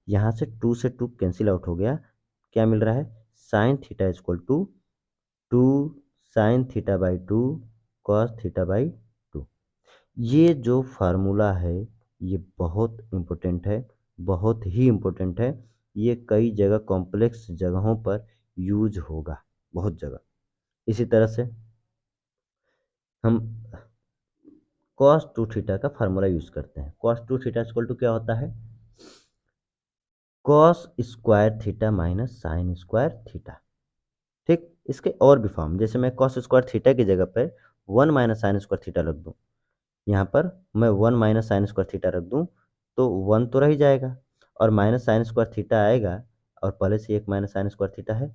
यहाँ से टू कैंसिल आउट हो गया। क्या मिल रहा है? Sine theta equal to two sine theta by two cos theta by two. ये जो फार्मूला है ये बहुत इम्पोर्टेंट है, बहुत ही इम्पोर्टेंट है। ये कई जगह कॉम्प्लेक्स जगहों पर यूज होगा, बहुत जगह। इसी तरह से हम कॉस टू थीटा का फार्मूला यूज करते हैं। Cos two theta equal to क्या होता है? Cos square theta minus sine square theta. ठीक। इसके और भी फॉर्म, जैसे मैं कॉस स्क्वायर थीटा की जगह पर one minus sine square theta रख दूं, यहाँ पर मैं one minus sine square theta रख दूं तो वन तो रह ही जाएगा और माइनस साइन स्क्वायर थीटा आएगा, और पहले से एक माइनस साइन स्क्वायर थीटा है,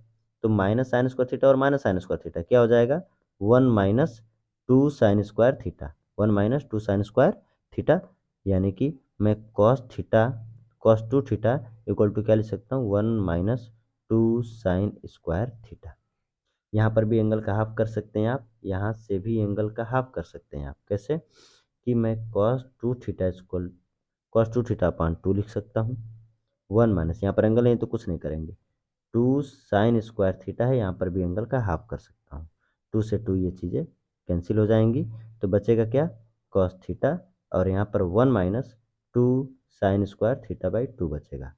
तो माइनस साइन स्क्वायर थीटा और माइनस साइन स्क्वायर थीटा क्या हो जाएगा? One minus two sine square theta, one minus two sine square theta. यानी कि मैं cos theta, cos two theta equal to क्या लिख सकता हूँ? One minus two sine square theta. यहाँ पर भी एंगल का हाफ कर सकते हैं आप, यहाँ से भी एंगल का हाफ कर सकते हैं आप। कैसे? कि मैं cos two theta equal cos two theta upon two लिख सकता हूँ, वन माइनस यहाँ पर एंगल नहीं तो कुछ नहीं करेंगे, टू साइन स्क्वायर थीटा है, यहाँ पर भी एंगल का हाफ कर सकता हूँ। टू से टू ये चीज़ें कैंसिल हो जाएंगी, तो बचेगा क्या? कॉस थीटा, और यहाँ पर one minus two sine square theta by to बचेगा।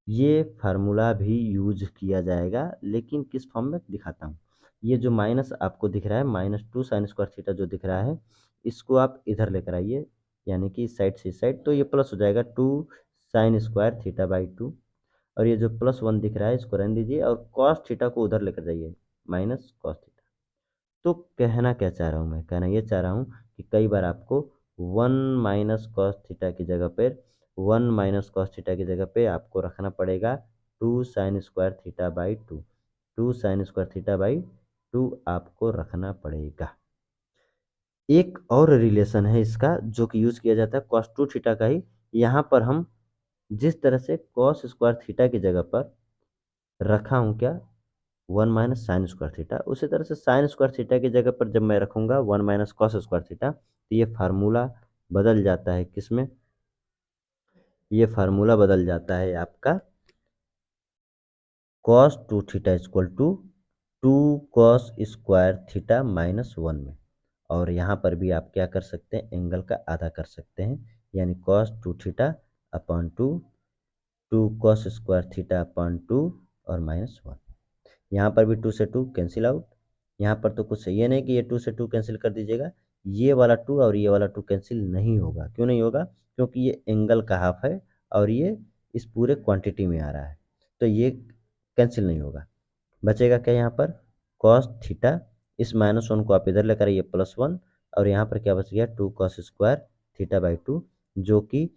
ये फार्मूला भी यूज किया जाएगा, लेकिन किस फॉर्म में दिखाता हूँ। ये जो माइनस आपको दिख रहा है, minus two sine square theta जो दिख रहा है, इसको आप इधर लेकर आइए, यानी कि इस साइड से इस साइड, तो ये प्लस हो जाएगा two sine square theta by two. और ये जो प्लस वन दिख रहा है इसको रहने दीजिए और कॉस थीटा को उधर लेकर जाइए, माइनस कॉस थीटा। तो कहना क्या चाह रहा हूँ मैं? कहना ये चाह रहा हूँ कि कई बार आपको वन माइनस कॉस थीटा की जगह पर, वन माइनस कॉस थीटा की जगह पे आपको रखना पड़ेगा two sine square theta by two, two sine square theta by two आपको रखना पड़ेगा। एक और रिलेशन है इसका जो कि यूज किया जाता है कॉस टू थीटा का ही। यहाँ पर हम जिस तरह से कॉस स्क्वायर थीटा की जगह पर रखा हूँ क्या? One minus sine square theta, उसी तरह से साइन स्क्वायर थीटा की जगह पर जब मैं रखूंगा one minus cos square theta, तो ये फार्मूला बदल जाता है। किसमें? ये फार्मूला बदल जाता है आपका cos two theta equal to two cos square theta minus one में। और यहाँ पर भी आप क्या कर सकते हैं? एंगल का आधा कर सकते हैं, यानी cos two theta upon two, two cos square theta upon two और माइनस वन। यहाँ पर भी टू से टू कैंसिल आउट। यहाँ पर तो कुछ ये नहीं कि ये टू से टू कैंसिल कर दीजिएगा, ये वाला टू और ये वाला टू कैंसिल नहीं होगा। क्यों नहीं होगा? क्योंकि ये एंगल का हाफ है और ये इस पूरे क्वांटिटी में आ रहा है, तो ये कैंसिल नहीं होगा। बचेगा क्या यहाँ पर? कॉस थीटा, इस माइनस वन को आप इधर लेकर आइए प्लस वन, और यहाँ पर क्या बच गया? Two cos square theta by two, जो कि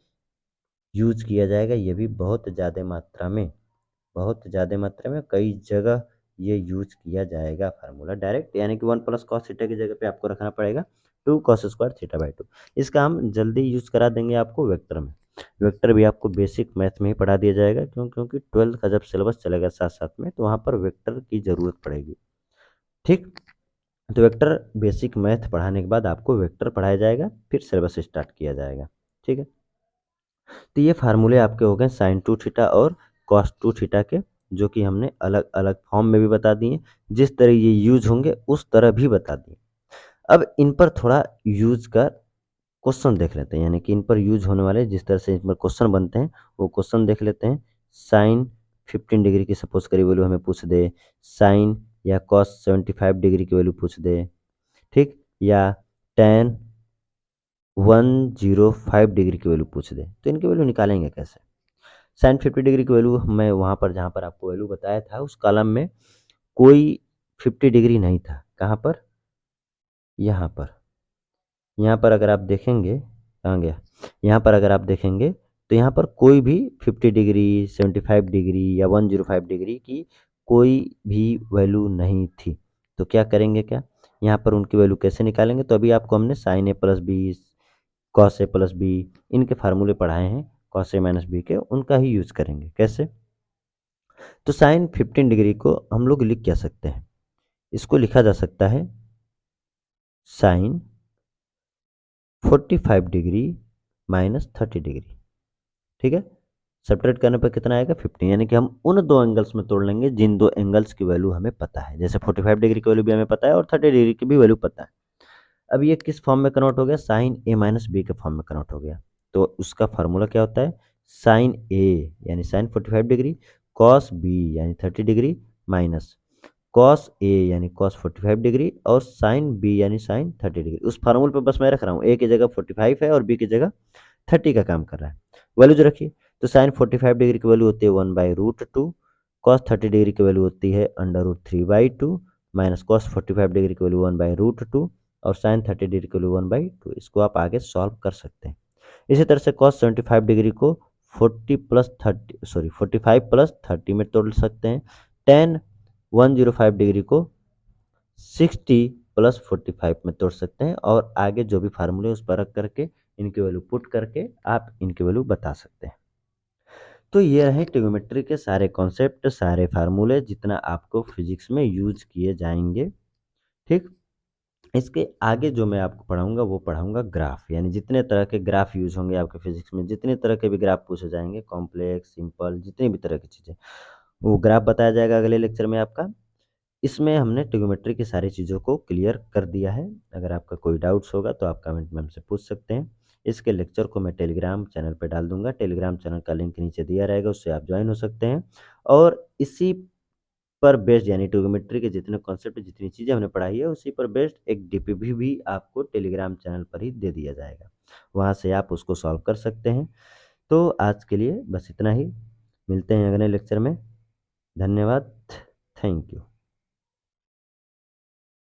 यूज किया जाएगा ये भी बहुत ज़्यादा मात्रा में, बहुत ज़्यादा मात्रा में कई जगह ये यूज किया जाएगा फार्मूला डायरेक्ट, यानी कि वन प्लस कॉस थीटा की जगह पे आपको रखना पड़ेगा two cos square theta by two. इसका हम जल्दी यूज करा देंगे आपको वेक्टर में। वेक्टर भी आपको बेसिक मैथ में ही पढ़ा दिया जाएगा, क्योंकि ट्वेल्थ का जब सिलेबस चलेगा साथ साथ में, तो वहाँ पर वेक्टर की ज़रूरत पड़ेगी। ठीक। तो वेक्टर बेसिक मैथ पढ़ाने के बाद आपको वेक्टर पढ़ाया जाएगा, फिर सिलेबस स्टार्ट किया जाएगा। ठीक है। तो ये फार्मूले आपके हो गए साइन टू थीटा और कॉस टू थीटा के, जो कि हमने अलग अलग फॉर्म में भी बता दिए, जिस तरह ये यूज होंगे उस तरह भी बता दिए। अब इन पर थोड़ा यूज का क्वेश्चन देख लेते हैं, यानी कि इन पर यूज होने वाले जिस तरह से इन पर क्वेश्चन बनते हैं वो क्वेश्चन देख लेते हैं। साइन 15 डिग्री की सपोज करी वैल्यू हमें पूछ दे, साइन या कॉस 75 डिग्री की वैल्यू पूछ दे, ठीक, या टेन 105 डिग्री की वैल्यू पूछ दे, तो इनकी वैल्यू निकालेंगे कैसे। साइन 50 डिग्री की वैल्यू मैं वहाँ पर जहाँ पर आपको वैल्यू बताया था उस कॉलम में कोई 50 डिग्री नहीं था। कहाँ पर, यहाँ पर, यहाँ पर अगर आप देखेंगे, कहाँ गया, यहाँ पर अगर आप देखेंगे तो यहाँ पर कोई भी 50 डिग्री 75 डिग्री या 105 डिग्री की कोई भी वैल्यू नहीं थी। तो क्या करेंगे, क्या यहाँ पर उनकी वैल्यू कैसे निकालेंगे, तो अभी आपको हमने sign A plus B, cos A plus B, इनके फार्मूले पढ़ाए हैं, कॉस ए माइनस बी के, उनका ही यूज करेंगे। कैसे, तो साइन 15 डिग्री को हम लोग लिख क्या सकते हैं, इसको लिखा जा सकता है साइन 45 डिग्री माइनस 30 डिग्री, ठीक है। सब्ट्रैक्ट करने पर कितना आएगा 15, यानी कि हम उन दो एंगल्स में तोड़ लेंगे जिन दो एंगल्स की वैल्यू हमें पता है, जैसे 45 डिग्री की वैल्यू भी हमें पता है और 30 डिग्री की भी वैल्यू पता है। अब ये किस फॉर्म में कन्वर्ट हो गया, साइन ए माइनस बी के फॉर्म में कन्वर्ट हो गया। तो उसका फार्मूला क्या होता है, साइन ए यानी साइन 45 डिग्री, कॉस बी यानी 30 डिग्री, माइनस कॉस ए यानी कॉस 45 डिग्री, और साइन बी यानी साइन 30 डिग्री। उस फार्मूले पे बस मैं रख रहा हूँ, ए की जगह 45 है और बी की जगह 30 का काम कर रहा है। वैल्यू जो रखिए, तो साइन 45 डिग्री की वैल्यू होती है 1/√2, कॉस 30 डिग्री की वैल्यू होती है √3/2, माइनस कॉस 45 डिग्री की वैल्यू 1/√2 और साइन 30 डिग्री की वैल्यू 1/2। इसको आप आगे सॉल्व कर सकते हैं। इसी तरह से कॉस 75 डिग्री को 45 प्लस 30 में तोड़ सकते हैं। टेन 105 डिग्री को 60 + 45 में तोड़ सकते हैं, और आगे जो भी फार्मूले उस पर रख करके इनकी वैल्यू पुट करके आप इनकी वैल्यू बता सकते हैं। तो ये रहे ट्रिग्नोमेट्री के सारे कॉन्सेप्ट, सारे फार्मूले जितना आपको फिजिक्स में यूज किए जाएंगे, ठीक। इसके आगे जो मैं आपको पढ़ाऊंगा वो पढ़ाऊंगा ग्राफ, यानी जितने तरह के ग्राफ यूज होंगे आपके फिजिक्स में, जितने तरह के भी ग्राफ पूछे जाएंगे, कॉम्प्लेक्स सिंपल जितनी भी तरह की चीज़ें, वो ग्राफ बताया जाएगा अगले लेक्चर में आपका। इसमें हमने ट्रिग्नोमेट्री की सारी चीज़ों को क्लियर कर दिया है। अगर आपका कोई डाउट्स होगा तो आप कमेंट में हमसे पूछ सकते हैं। इसके लेक्चर को मैं टेलीग्राम चैनल पे डाल दूंगा, टेलीग्राम चैनल का लिंक नीचे दिया रहेगा, उससे आप ज्वाइन हो सकते हैं। और इसी पर बेस्ड, यानी ट्रिग्नोमेट्री के जितने कॉन्सेप्ट जितनी चीज़ें हमने पढ़ाई है उसी पर बेस्ड एक डीपीपी भी आपको टेलीग्राम चैनल पर ही दे दिया जाएगा, वहाँ से आप उसको सॉल्व कर सकते हैं। तो आज के लिए बस इतना ही, मिलते हैं अगले लेक्चर में। धन्यवाद, थैंक यू।